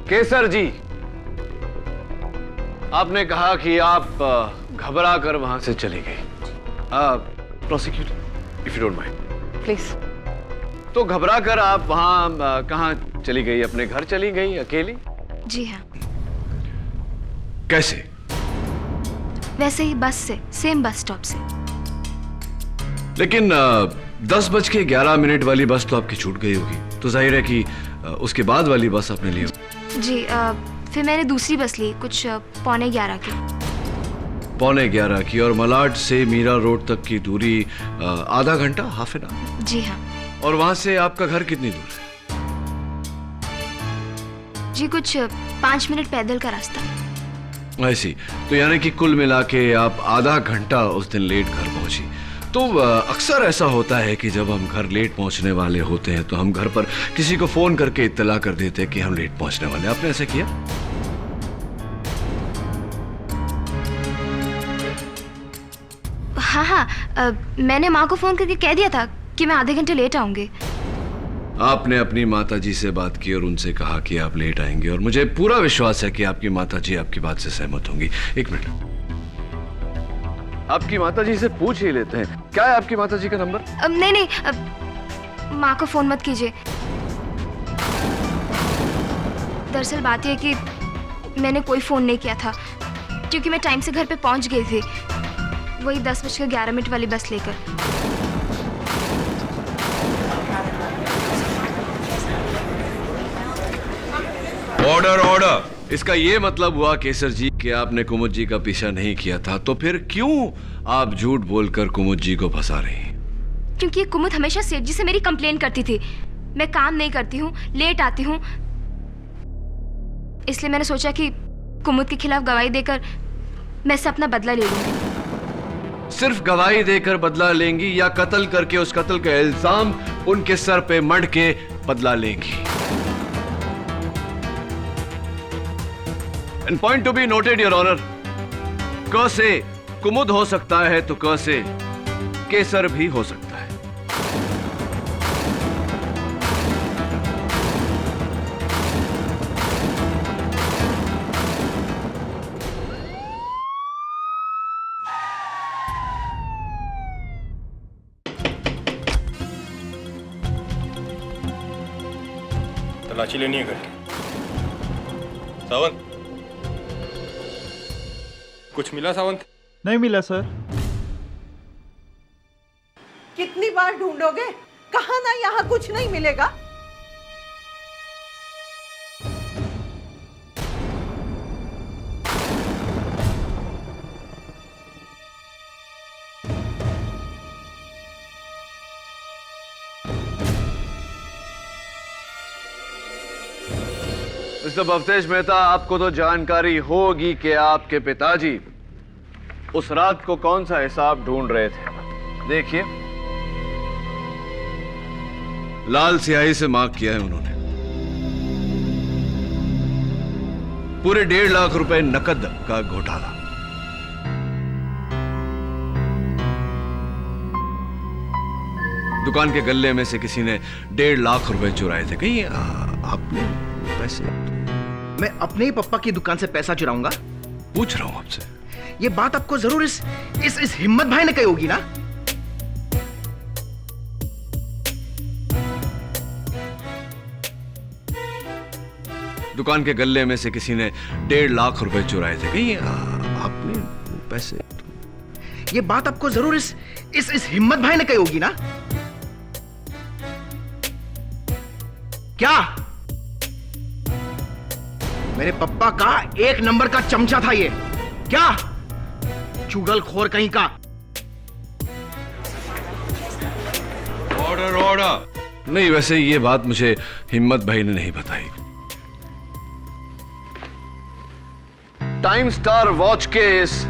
केसर जी, आपने कहा कि आप घबरा कर वहां से चली गई। Prosecutor, if you don't mind please. तो घबरा कर आप वहां कहां चली गई? अपने घर चली गई अकेली? जी हाँ। कैसे? वैसे ही, बस से, सेम बस स्टॉप से। लेकिन 10:11 वाली बस तो आपकी छूट गई होगी, तो जाहिर है कि उसके बाद वाली बस आपने ली होगी। जी, फिर मैंने दूसरी बस ली, कुछ 11:15 की। 11:15 की, और मलाड से मीरा रोड तक की दूरी आधा घंटा, हाफ एन आवर? जी हाँ। और वहां से आपका घर कितनी दूर है? जी, कुछ 5 मिनट पैदल का रास्ता। ऐसी, तो यानी कि कुल मिला के आप आधा घंटा उस दिन लेट घर पहुंची। तो अक्सर ऐसा होता है कि जब हम घर लेट पहुंचने वाले होते हैं तो हम घर पर किसी को फोन करके इत्तला कर देते हैं कि हम लेट पहुंचने वाले हैं। आपने ऐसा किया? हाँ, मैंने माँ को फोन करके कह दिया था कि मैं आधे घंटे लेट आऊंगी। आपने अपनी माताजी से बात की और उनसे कहा कि आप लेट आएंगे, और मुझे पूरा विश्वास है कि आपकी माताजी आपकी बात से सहमत होंगी। एक मिनट, आपकी माताजी से पूछ ही लेते हैं। क्या है आपकी माताजी का नंबर? नहीं, माँ को फोन मत कीजिए। दरअसल बात यह कि मैंने कोई फोन नहीं किया था, क्योंकि मैं टाइम से घर पे पहुंच गई थी, वही 10:11 वाली बस लेकर। Order order. इसका ये मतलब हुआ केसर जी कि आपने कुमुद जी का पीछा नहीं किया था, तो फिर क्यों आप झूठ बोलकर कुमुद जी को फंसा रही हैं? क्योंकि कुमुद हमेशा सेठ जी से मेरी कंप्लेन करती थी, मैं काम नहीं करती हूँ, लेट आती हूँ, इसलिए मैंने सोचा कि कुमुद के खिलाफ गवाही देकर मैं इससे अपना बदला ले लूंगी। सिर्फ गवाही देकर बदला लेंगी या कत्ल करके उस कत्ल का इल्जाम उनके सर पे मढ़ के बदला लेंगी? And point to be noted, Your Honor, क से कुमुद हो सकता है तो क से केसर भी हो सकता है। तलाशी लेनी है घर की। सावंत, कुछ मिला सावंत? नहीं मिला सर। कितनी बार ढूंढोगे? कहा ना यहाँ कुछ नहीं मिलेगा। मिस्टर भवतेश मेहता, आपको तो जानकारी होगी कि आपके पिताजी उस रात को कौन सा हिसाब ढूंढ रहे थे। देखिए, लाल स्याही से मार्क किया है उन्होंने। पूरे 1.5 लाख रुपए नकद का घोटाला। दुकान के गल्ले में से किसी ने 1.5 लाख रुपए चुराए थे। कहीं आपने पैसे? मैं अपने ही पप्पा की दुकान से पैसा चुराऊंगा? पूछ रहा हूं आपसे। ये बात आपको जरूर इस हिम्मत भाई ने कही होगी ना? दुकान के गल्ले में से किसी ने 1.5 लाख रुपए चुराए थे। कहीं आपने पैसे? ये बात आपको जरूर इस हिम्मत भाई ने कही होगी ना? क्या? मेरे पप्पा का 1 नंबर का चमचा था ये। क्या? चुगलखोर कहीं का। Order order. नहीं, वैसे ये बात मुझे हिम्मत भाई ने नहीं बताई। टाइम स्टार वॉच के इस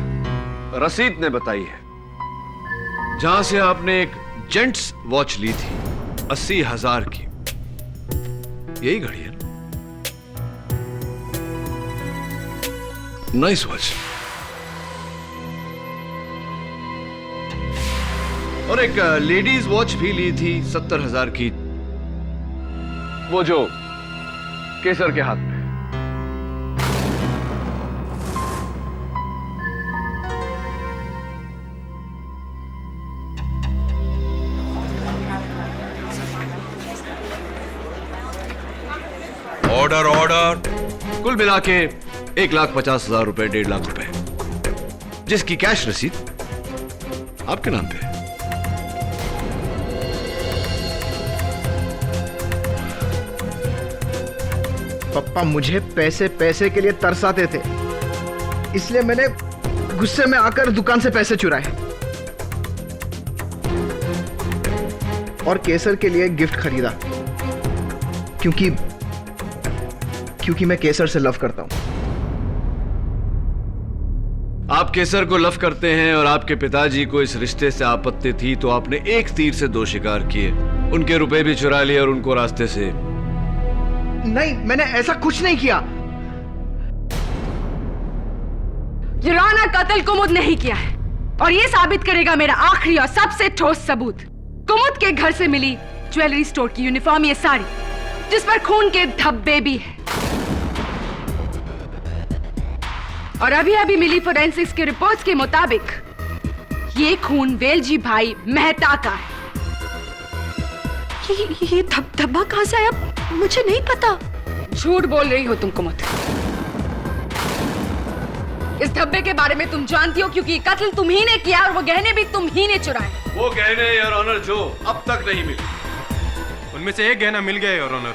रसीद ने बताई है, जहां से आपने एक जेंट्स वॉच ली थी 80,000 की। यही घड़ी है ना? Nice watch. और एक लेडीज वॉच भी ली थी 70,000 की, वो जो केसर के हाथ में। Order order. कुल मिला के 1,50,000 रुपए, 1.5 लाख रुपए, जिसकी कैश रसीद आपके नाम पे है। पप्पा मुझे पैसे के लिए तरसाते थे, इसलिए मैंने गुस्से में आकर दुकान से पैसे चुराए और केसर के लिए गिफ्ट खरीदा, क्योंकि मैं केसर से लव करता हूं। आप केसर को लव करते हैं और आपके पिताजी को इस रिश्ते से आपत्ति थी, तो आपने एक तीर से 2 शिकार किए। उनके रुपए भी चुरा लिए और उनको रास्ते से। नहीं, मैंने ऐसा कुछ नहीं किया। युराना कत्ल कुमुद नहीं किया है, और ये साबित करेगा मेरा आखिरी और सबसे ठोस सबूत। कुमुद के घर से मिली ज्वेलरी स्टोर की यूनिफॉर्म, ये साड़ी जिस पर खून के धब्बे भी हैं, और अभी अभी मिली फोरेंसिक्स के रिपोर्ट्स के मुताबिक ये खून वेलजी भाई मेहता का है। ये धब्बा कहां से आया? मुझे नहीं पता। झूठ बोल रही हो तुम कुमुद। इस धब्बे के बारे में तुम जानती हो, क्योंकि कत्ल तुम ही ने किया और वो गहने भी तुम ही ने चुराए। वो गहने योर ऑनर जो अब तक नहीं मिले, उनमें से एक गहना मिल गया योर ऑनर।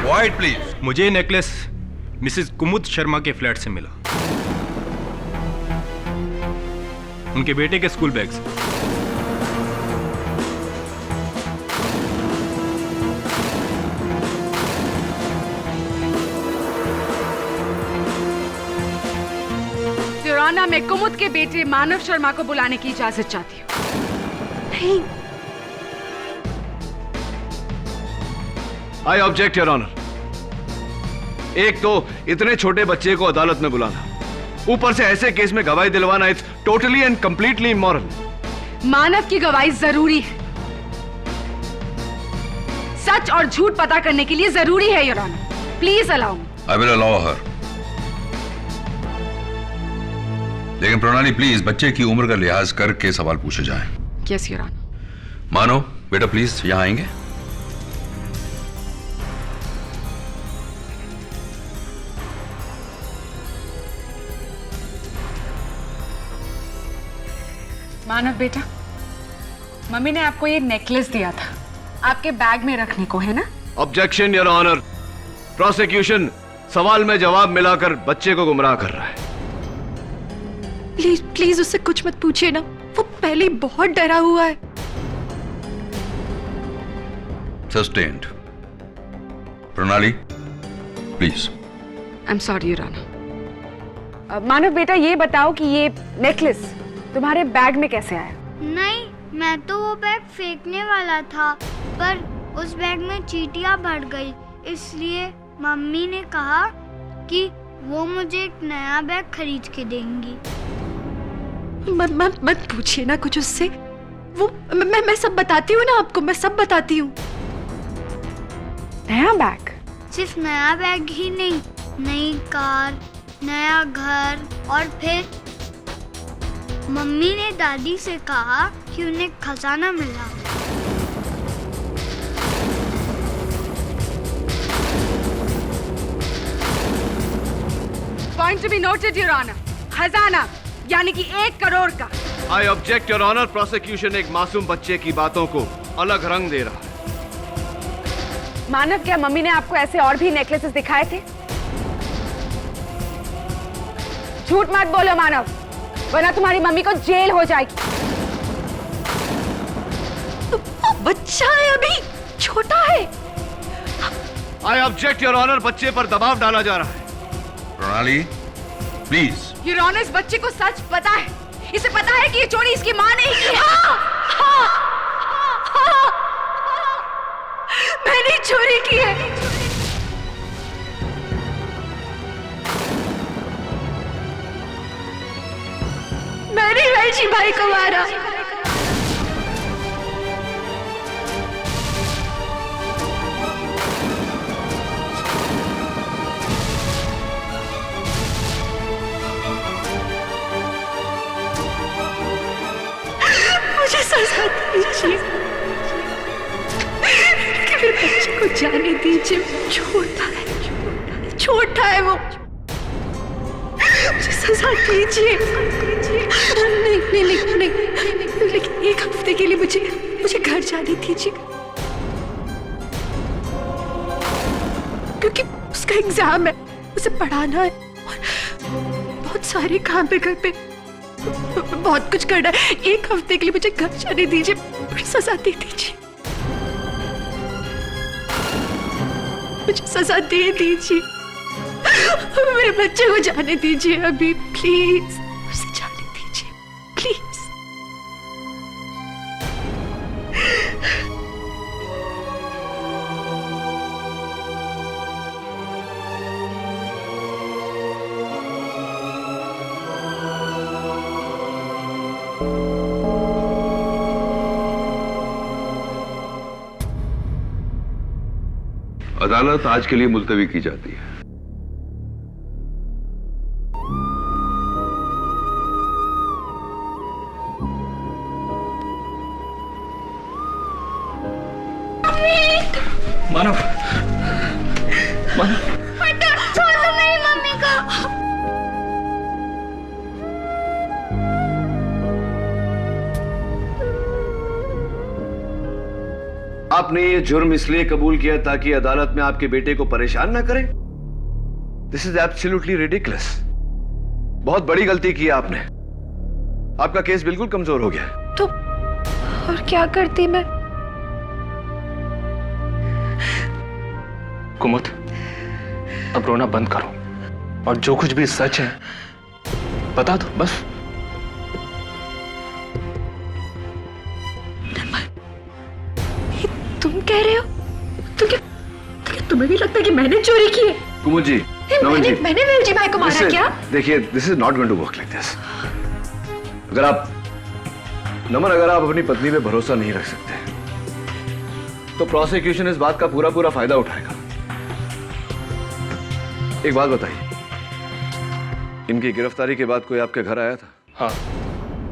White please. मुझे ये नेकलेस मिसेस कुमुद शर्मा के फ्लैट से मिला, उनके बेटे के स्कूल बैग से। युराना, मैं कुमुद के बेटे मानव शर्मा को बुलाने की इजाजत चाहती हूँ। नहीं। I object your honour. एक तो इतने छोटे बच्चे को अदालत में बुलाना, ऊपर से ऐसे केस में गवाही दिलवाना, it's totally and completely immoral. Manav की गवाही जरूरी है, सच और झूठ पता करने के लिए जरूरी है your honour. Please allow me. I will allow her. लेकिन प्रणाली प्लीज बच्चे की उम्र का लिहाज करके सवाल पूछे जाएं। Yes your honour. मानो बेटा प्लीज यहां आएंगे। मानव बेटा, मम्मी ने आपको ये नेकलेस दिया था आपके बैग में रखने को, है ना? Objection your honour. प्रोसिक्यूशन सवाल में जवाब मिलाकर बच्चे को गुमराह कर रहा है। प्लीज प्लीज उससे कुछ मत पूछिए ना, वो पहले ही बहुत डरा हुआ है। Sustained. Pranali please. I am sorry your honour. Manav बेटा, ये बताओ कि ये नेकलेस तुम्हारे बैग में कैसे आया? नहीं, मैं तो वो बैग फेंकने वाला था, पर उस बैग में चींटियां भर गई, इसलिए मम्मी ने कहा कि वो मुझे एक नया बैग खरीद के देंगी। मत पूछिए ना कुछ उससे। वो मैं सब बताती हूँ ना आपको, मैं सब बताती हूँ। नया बैग? सिर्फ नया बैग ही नहीं, नई कार, नया घर, और फिर मम्मी ने दादी से कहा कि उन्हें खजाना मिला। Point to be noted your honour. खजाना यानी कि 1 करोड़ का। I object your honour. Prosecution एक मासूम बच्चे की बातों को अलग रंग दे रहा है। मानव, क्या मम्मी ने आपको ऐसे और भी नेकलेसेस दिखाए थे? झूठ मत बोलो मानव, वरना तुम्हारी मम्मी को जेल हो जाएगी। बच्चा है, अभी छोटा है। I object your honour. बच्चे पर दबाव डाला जा रहा है। प्रणाली प्लीज। योर ऑनर, इस बच्चे को सच पता है। इसे पता है कि ये चोरी इसकी माँ ने ही की है। मैंने चोरी की है। मैंने वेलजी भाई को मारा। मुझे सजा दीजिए, मेरे बच्चे को जाने दीजिए। छोटा है वो। मुझे सजा दीजिए। नहीं, लेकिन 1 हफ्ते के लिए मुझे घर जाने दीजिए, क्योंकि उसका एग्जाम है, उसे पढ़ाना है और बहुत सारे काम है घर पे, बहुत कुछ करना है। 1 हफ्ते के लिए मुझे घर जाने दीजिए, मुझे सजा दे दीजिए, मुझे सजा दे दीजिए। मेरे बच्चे को जाने दीजिए अभी, प्लीज उसे जाने दीजिए, प्लीज। अदालत आज के लिए मुलतवी की जाती है। मानव, छोड़ दो मेरी मम्मी को। आपने ये जुर्म इसलिए कबूल किया ताकि अदालत में आपके बेटे को परेशान ना करें? This is absolutely ridiculous. बहुत बड़ी गलती की आपने। आपका केस बिल्कुल कमजोर हो गया। तो और क्या करती मैं? कुमुद, अब रोना बंद करो और जो कुछ भी सच है बता दो बस। तुम कह रहे हो? तुम्हें भी लगता है कि मैंने चोरी की है? कुमुद जी, नमन जी, मैंने वेलजी भाई को मारा क्या? देखिए, this is not going to work like this. अगर आप अपनी पत्नी पे भरोसा नहीं रख सकते तो प्रोसिक्यूशन इस बात का पूरा फायदा उठाएगा। एक बात बताइए, इनकी गिरफ्तारी के बाद कोई आपके घर आया था? हाँ,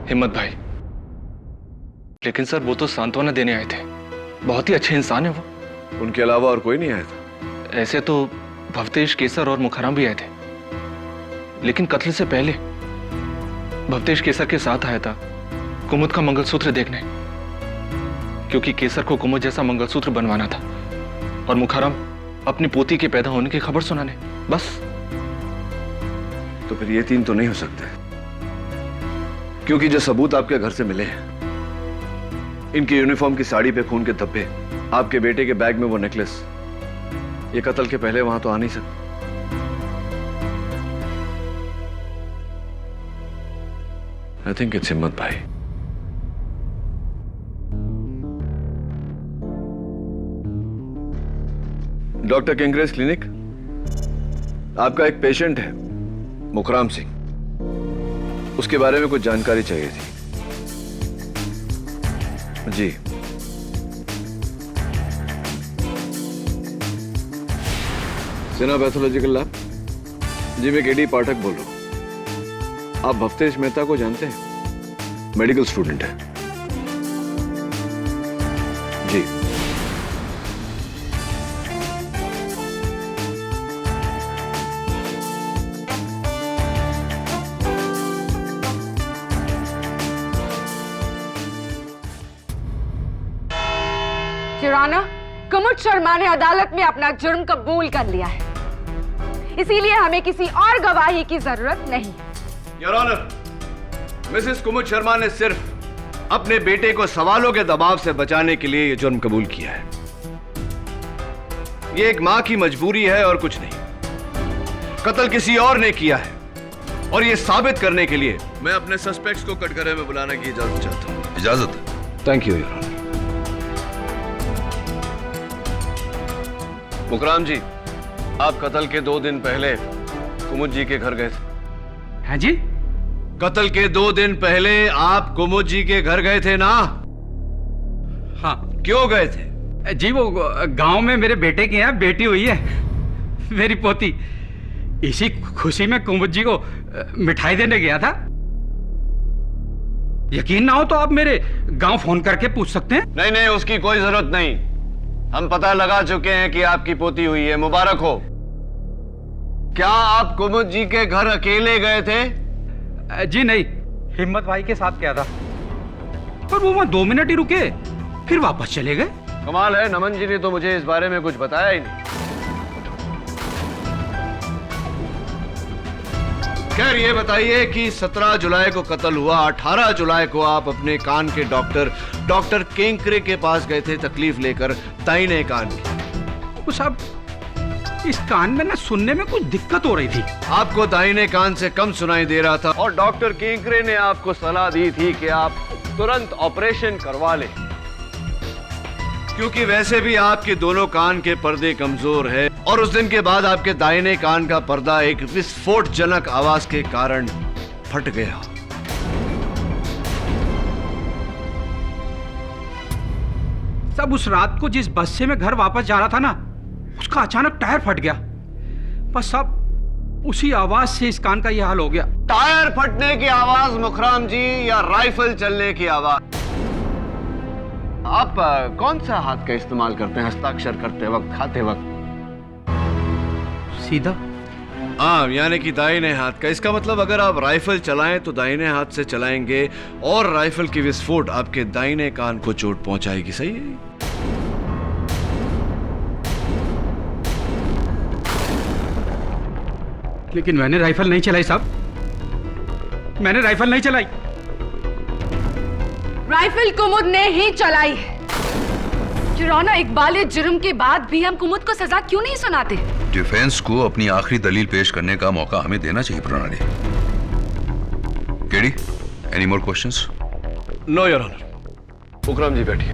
हिम्मत भाई। लेकिन सर वो तो सांत्वना देने आए थे। बहुत ही अच्छे इंसान है वो। उनके अलावा और कोई नहीं आया था? ऐसे तो भवतेश, केसर और मुखराम भी आए थे, लेकिन कत्ल से पहले भवतेश केसर के साथ आया था कुमुद का मंगलसूत्र देखने, क्योंकि केसर को कुमुद जैसा मंगलसूत्र बनवाना था और मुखराम अपनी पोती के पैदा होने की खबर सुनाने। बस। तो फिर ये तीन तो नहीं हो सकते, क्योंकि जो सबूत आपके घर से मिले हैं, इनकी यूनिफॉर्म की साड़ी पे खून के धब्बे, आपके बेटे के बैग में वो नेकलेस, ये कत्ल के पहले वहां तो आ नहीं सकते। आई थिंक इट्स हिम्मत भाई। डॉक्टर किंग्रेस क्लिनिक, आपका एक पेशेंट है मुखराम सिंह, उसके बारे में कुछ जानकारी चाहिए थी। जी। Sinha pathological lab. जी, मैं केडी पाठक बोल रहा हूं। आप भवतेश मेहता को जानते हैं? मेडिकल स्टूडेंट है। जी। योर ऑनर, कुमुद शर्मा ने अदालत में अपना जुर्म कबूल कर लिया है, इसीलिए हमें किसी और गवाही की जरूरत नहीं। योर ऑनर, मिसेस कुमुद शर्मा ने सिर्फ अपने बेटे को सवालों के दबाव से बचाने के लिए यह जुर्म कबूल किया है। यह एक मां की मजबूरी है और कुछ नहीं। कत्ल किसी और ने किया है, और यह साबित करने के लिए मैं अपने सस्पेक्ट्स को कटघरे में बुलाने की इजाजत चाहता हूं। इजाजत? Thank you your honour. Mukhram ji, आप कत्ल के 2 दिन पहले कुमुद जी के घर गए थे। हैं जी? कत्ल के 2 दिन पहले आप कुमुद जी के घर गए थे ना? हाँ। क्यों गए थे? जी, वो गांव में मेरे बेटे के यहाँ बेटी हुई है, मेरी पोती। इसी खुशी में कुमुद जी को मिठाई देने गया था। यकीन ना हो तो आप मेरे गांव फोन करके पूछ सकते हैं। नहीं नहीं, उसकी कोई जरूरत नहीं। हम पता लगा चुके हैं कि आपकी पोती हुई है, मुबारक हो। क्या आप कुमुद जी के घर अकेले गए थे? जी नहीं, हिम्मत भाई के साथ गया था, पर वो वहां 2 मिनट ही रुके, फिर वापस चले गए। कमाल है, नमन जी ने तो मुझे इस बारे में कुछ बताया ही नहीं। खैर, ये बताइए कि 17 जुलाई को कत्ल हुआ, 18 जुलाई को आप अपने कान के डॉक्टर केंकरे के पास गए थे तकलीफ लेकर, दाहिने कान की। साहब, इस कान में ना सुनने में कुछ दिक्कत हो रही थी। आपको दाहिने कान से कम सुनाई दे रहा था, और डॉक्टर केंकरे ने आपको सलाह दी थी कि आप तुरंत ऑपरेशन करवा लें, क्योंकि वैसे भी आपके दोनों कान के पर्दे कमजोर है, और उस दिन के बाद आपके दाहिने कान का पर्दा एक विस्फोटजनक आवाज के कारण फट गया। सब उस रात को जिस बस से मैं घर वापस जा रहा था ना, उसका अचानक टायर फट गया। बस सब उसी आवाज से इस कान का यह हाल हो गया। टायर फटने की आवाज मुखराम जी, या राइफल चलने की आवाज? आप कौन सा हाथ का इस्तेमाल करते हैं हस्ताक्षर करते वक्त, खाते वक्त? सीधा। हाँ, यानी कि दाहिने हाथ का। इसका मतलब अगर आप राइफल चलाएं तो दाहिने हाथ से चलाएंगे, और राइफल की विस्फोट आपके दाहिने कान को चोट पहुंचाएगी। सही है? लेकिन मैंने राइफल नहीं चलाई साहब, मैंने राइफल नहीं चलाई। राइफल कुमुद ने ही चलाई है। जुर्माना इकबाल जुर्म के बाद भी हम कुमुद को सजा क्यों नहीं सुनाते? डिफेंस को अपनी आखिरी दलील पेश करने का मौका हमें देना चाहिए Pranali. KD, any more questions? No your honour. Mukram ji बैठिए।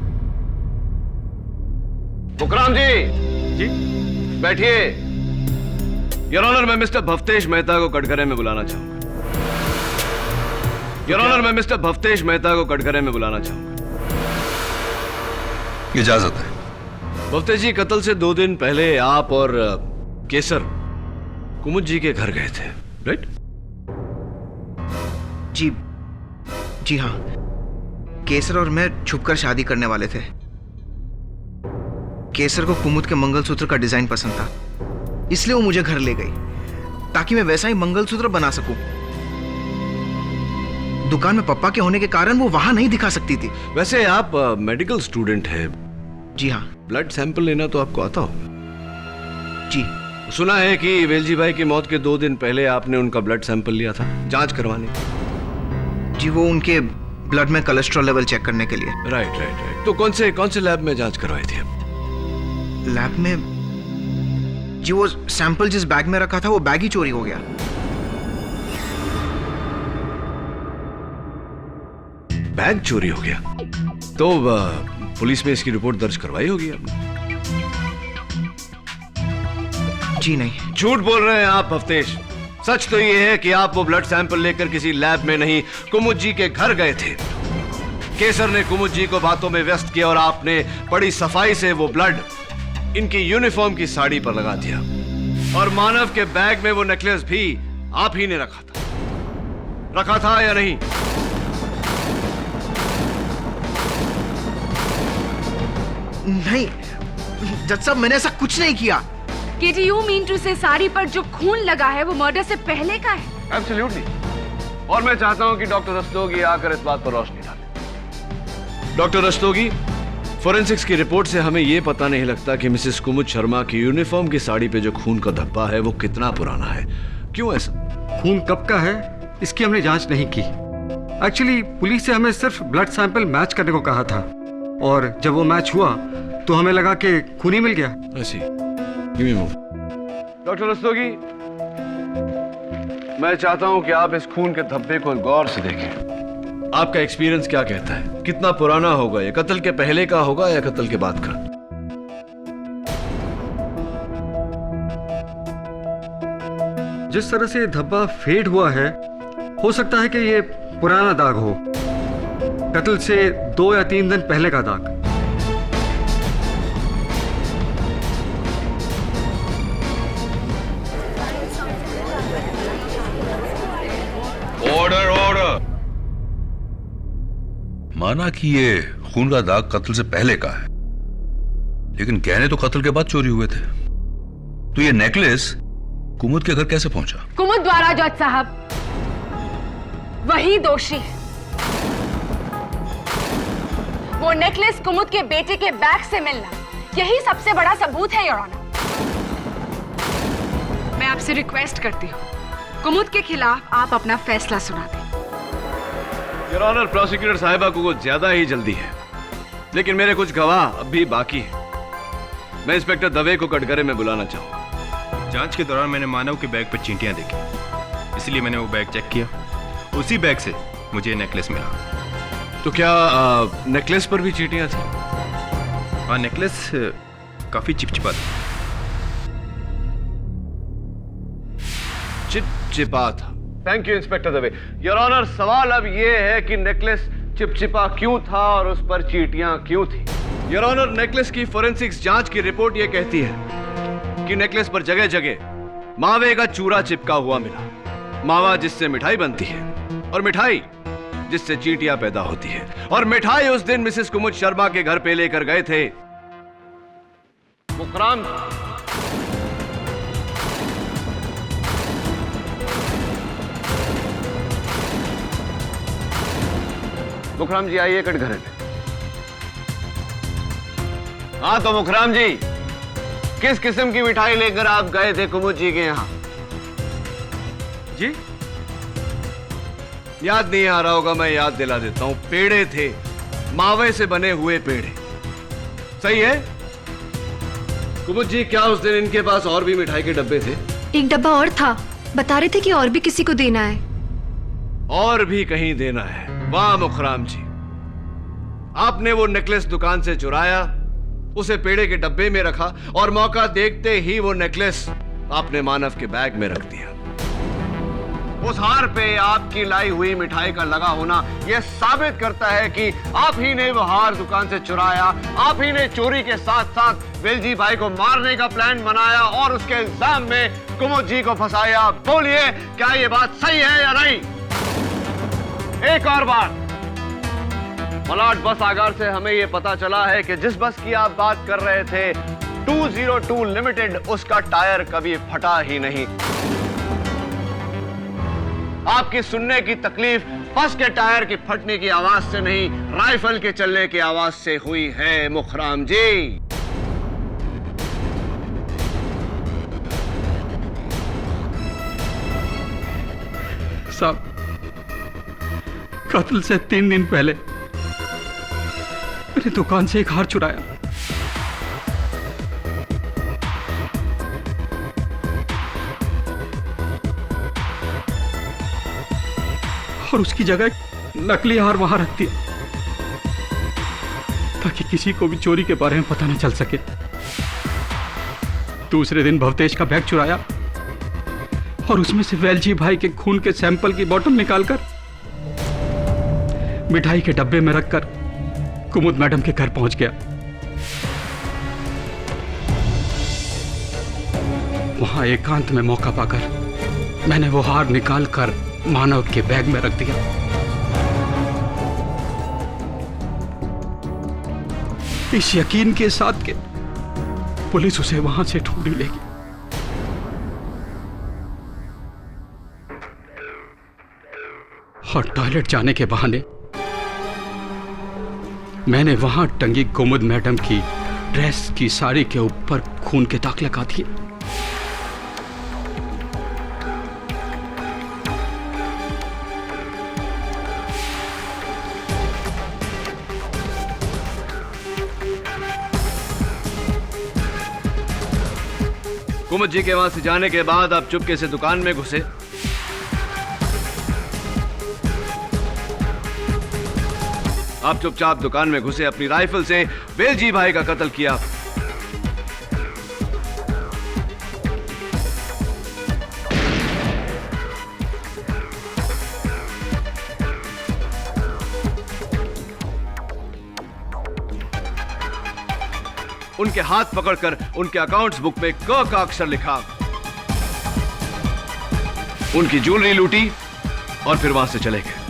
मुकरम जी बैठिए। योर ऑनर, मैं मिस्टर भवतेश मेहता को कटघरे में बुलाना चाहूंगा। योर ऑनर, मैं मिस्टर भवतेश मेहता को कटघरे में बुलाना चाहूंगा। इजाजत है। भवतेश जी, कत्ल से 2 दिन पहले आप और केसर कुमुद जी के घर गए थे, राइट? जी हाँ, केसर और मैं छुपकर शादी करने वाले थे। केसर को कुमुद के मंगलसूत्र का डिजाइन पसंद था, इसलिए वो मुझे घर ले गई ताकि मैं वैसा ही मंगलसूत्र बना सकूं। दुकान में पप्पा के होने के कारण वो वहां नहीं दिखा सकती थी। वैसे आप मेडिकल स्टूडेंट हैं? जी हाँ। ब्लड सैंपल लेना तो आपको आता हो? जी। सुना है कि वेलजी भाई की मौत के 2 दिन पहले आपने उनका ब्लड सैंपल लिया था जांच करवाने। जी, वो उनके ब्लड में कोलेस्ट्रॉल लेवल चेक करने के लिए। राइट। तो कौन से लैब में जांच करवाई थी आप? लैब में? जी, वो सैंपल जिस बैग में रखा था वो बैग ही चोरी हो गया। बैग चोरी हो गया? तो पुलिस में इसकी रिपोर्ट दर्ज करवाई होगी आपने? जी नहीं। झूठ बोल रहे हैं आप हफ्तेश। सच तो ये है कि आप वो ब्लड सैंपल लेकर किसी लैब में नहीं, कुमुद जी के घर गए थे। केसर ने कुमुद जी को बातों में व्यस्त किया और आपने बड़ी सफाई से वो ब्लड इनकी यूनिफॉर्म की साड़ी पर लगा दिया। और मानव के बैग में वो नेकलेस भी आप ही ने रखा था या नहीं? नहीं जज साहब, मैंने ऐसा कुछ नहीं किया। केटी, यू मीन टू से साड़ी पर जो खून लगा है वो मर्डर से पहले का है? एब्सोल्युटली। और मैं चाहता हूं कि डॉक्टर रस्तोगी आकर इस बात पर रोशनी डाले। डॉक्टर रस्तोगी, फोरेंसिक्स की रिपोर्ट से हमें यह पता नहीं लगता कि मिसेस कुमुद शर्मा की यूनिफॉर्म की साड़ी पे जो खून का धब्बा है वो कितना पुराना है। क्यों ऐसा? खून कब का है इसकी हमने जांच नहीं की। एक्चुअली पुलिस से हमें सिर्फ ब्लड सैंपल मैच करने को कहा था, और जब वो मैच हुआ तो हमें लगा कि खून ही मिल गया। डॉक्टर रस्तोगी, मैं चाहता हूं कि आप इस खून के धब्बे को गौर से देखें। आपका एक्सपीरियंस क्या कहता है? कितना पुराना होगा? ये कत्ल के पहले का होगा या कत्ल के बाद का? जिस तरह से धब्बा फेड हुआ है, हो सकता है कि ये पुराना दाग हो, कत्ल से 2 या 3 दिन पहले का दाग। ऑर्डर। माना कि ये खून का दाग कत्ल से पहले का है, लेकिन गहने तो कत्ल के बाद चोरी हुए थे। तो ये नेकलेस कुमुद के घर कैसे पहुंचा? कुमुद द्वारा जज साहब, वही दोषी है। वो नेकलेस कुमुद के बेटे के बैग से मिलना, यही सबसे बड़ा सबूत है योर ऑनर। मैं आपसे रिक्वेस्ट करती हूँ, कुमुद के खिलाफ आप अपना फैसला सुना दें। योर ऑनर, प्रोसिक्यूटर साहिबा को कुछ ज्यादा ही जल्दी है, लेकिन मेरे कुछ गवाह अब भी बाकी हैं। मैं इंस्पेक्टर दवे को कटघरे में बुलाना चाहूंगा। जांच के दौरान मैंने मानव के बैग पर चींटियां देखी, इसलिए मैंने वो बैग चेक किया। उसी बैग से मुझे नेकलेस मिला। तो क्या नेकलेस पर भी चींटियां थी? हाँ, नेकलेस काफी चिपचिपा था। चिपचिपा था। Thank you inspector Dave. Your honour, सवाल अब यह है कि नेकलेस चिपचिपा क्यों था और उस पर चींटियां क्यों थी? योर ऑनर, नेकलेस की फोरेंसिक्स जांच की रिपोर्ट यह कहती है कि नेकलेस पर जगह जगह मावे का चूरा चिपका हुआ मिला। मावा जिससे मिठाई बनती है, और मिठाई जिससे चींटियां पैदा होती है। और मिठाई उस दिन मिसेस कुमुद शर्मा के घर पे लेकर गए थे मुकराम। मुखराम जी आइए कटघरे में। हाँ तो मुखराम जी, किस किस्म की मिठाई लेकर आप गए थे कुमुद जी के यहां? जी याद नहीं आ रहा होगा, मैं याद दिला देता हूं। पेड़े थे, मावे से बने हुए पेड़े। सही है कुमुद जी? क्या उस दिन इनके पास और भी मिठाई के डब्बे थे? एक डब्बा और था, बता रहे थे कि और भी किसी को देना है। और भी कहीं देना है? वाह मुखराम जी, आपने वो नेकलेस दुकान से चुराया, उसे पेड़े के डब्बे में रखा, और मौका देखते ही वो नेकलेस आपने मानव के बैग में रख दिया। उस हार पे आपकी लाई हुई मिठाई का लगा होना यह साबित करता है कि आप ही ने वो हार दुकान से चुराया, आप ही ने चोरी के साथ साथ वेलजी भाई को मारने का प्लान बनाया और उसके इल्जाम में कुमुद जी को फंसाया। बोलिए, क्या ये बात सही है या नहीं? एक और बार, मलाड बस आगार से हमें यह पता चला है कि जिस बस की आप बात कर रहे थे 202 लिमिटेड, उसका टायर कभी फटा ही नहीं। आपकी सुनने की तकलीफ बस के टायर की फटने की आवाज से नहीं, राइफल के चलने की आवाज से हुई है मुखराम जी। साहब, कत्ल से 3 दिन पहले मेरी दुकान से एक हार चुराया। और उसकी जगह नकली हार वहां रख दिया ताकि किसी को भी चोरी के बारे में पता न चल सके। दूसरे दिन भवतेज का बैग चुराया और उसमें से वेलजी भाई के खून के सैंपल की बोतल निकालकर मिठाई के डब्बे में रखकर कुमुद मैडम के घर पहुंच गया। वहां एकांत में मौका पाकर मैंने वो हार निकालकर मानव के बैग में रख दिया। इस यकीन के साथ कि पुलिस उसे वहां से ढूंढ ही लेगी। और टॉयलेट जाने के बहाने मैंने वहां टंगी कुमुद मैडम की ड्रेस की साड़ी के ऊपर खून के दाग लगा दिए। कुमुद जी के वहां से जाने के बाद आप चुपके से दुकान में घुसे। आप चुपचाप दुकान में घुसे, अपनी राइफल से वेलजी भाई का कत्ल किया। उनके हाथ पकड़कर उनके अकाउंट्स बुक में क का अक्षर लिखा, उनकी ज्वेलरी लूटी और फिर वहां से चले गए।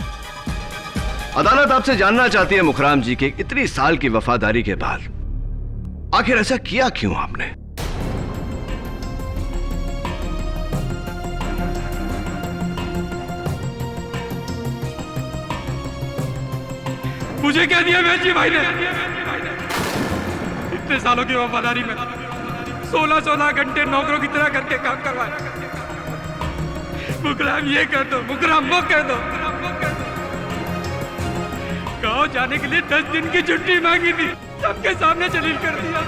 अदालत आपसे जानना चाहती है मुखराम जी के इतनी साल की वफादारी के बाद आखिर ऐसा किया क्यों आपने? मुझे क्या दिया वेलजी भाई ने? इतने सालों की वफादारी में 16-16 घंटे नौकरों की तरह करके काम करवाए। मुकराम ये कर दो, मुकराम वो कर दो। गांव जाने के लिए 10 दिन की छुट्टी मांगी थी, सबके सामने जलील कर दिया,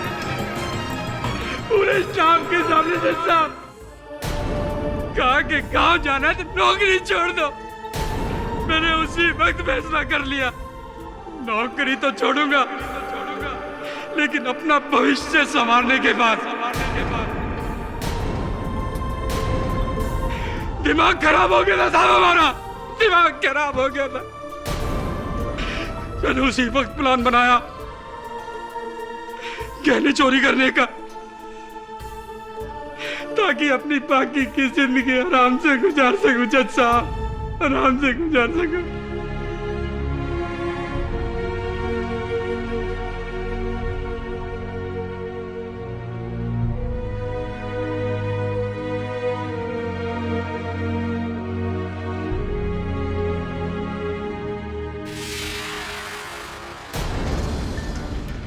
पूरे स्टाफ के सामने से साहब कहा कि गांव जाना है तो नौकरी छोड़ दो। मैंने उसी वक्त फैसला कर लिया, नौकरी तो छोड़ूंगा लेकिन अपना भविष्य संवारने के बाद। दिमाग खराब हो गया था साहब, हमारा दिमाग खराब हो गया था। मैंने उसी वक्त प्लान बनाया गहने चोरी करने का, ताकि अपनी बाकी की जिंदगी आराम से गुजार सकूं जज साहब, आराम से गुजार सकूं।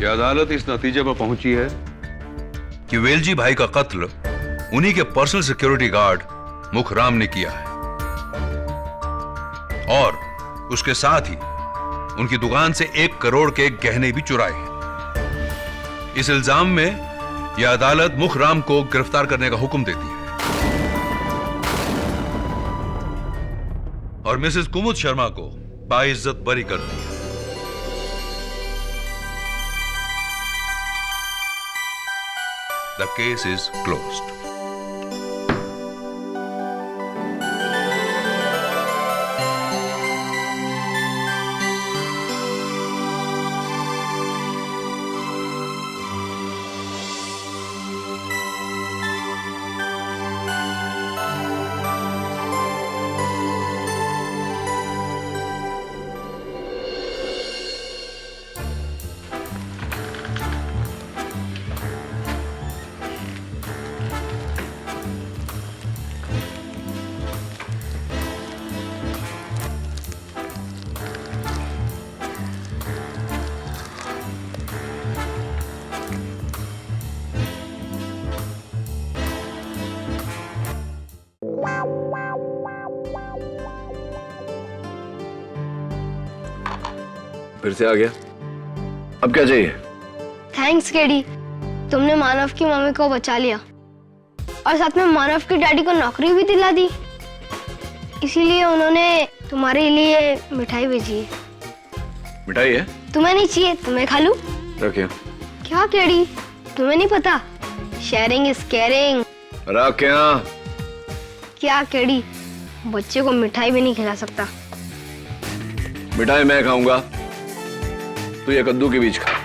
ये अदालत इस नतीजे पर पहुंची है कि वेलजी भाई का कत्ल उन्हीं के पर्सनल सिक्योरिटी गार्ड मुखराम ने किया है और उसके साथ ही उनकी दुकान से 1 करोड़ के गहने भी चुराए हैं। इस इल्जाम में यह अदालत मुखराम को गिरफ्तार करने का हुक्म देती है और मिसेस कुमुद शर्मा को बाइज्जत बरी करती है। The case is closed. फिर से आ गया। अब क्या चाहिए? थैंक्स केडी, तुमने मानव की मम्मी को बचा लिया और साथ में मानव के डैडी को नौकरी भी दिला दी। इसीलिए उन्होंने तुम्हारे लिए मिठाई भेजी है। मिठाई है? तुम्हें नहीं चाहिए तो मैं खा लूं? रखिए। क्या केडी, तुम्हें नहीं पता शेयरिंग इज केयरिंग। रखिए। क्या केडी, बच्चे को मिठाई भी नहीं खिला सकता। मिठाई मैं खाऊंगा, तू ये कद्दू के बीज खा।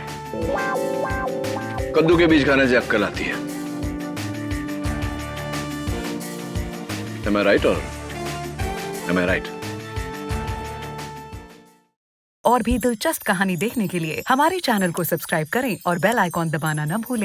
कद्दू के बीज खाने से अक्कल आती है। Am I right or am I right? और भी दिलचस्प कहानी देखने के लिए हमारे चैनल को सब्सक्राइब करें और बेल आइकॉन दबाना न भूलें।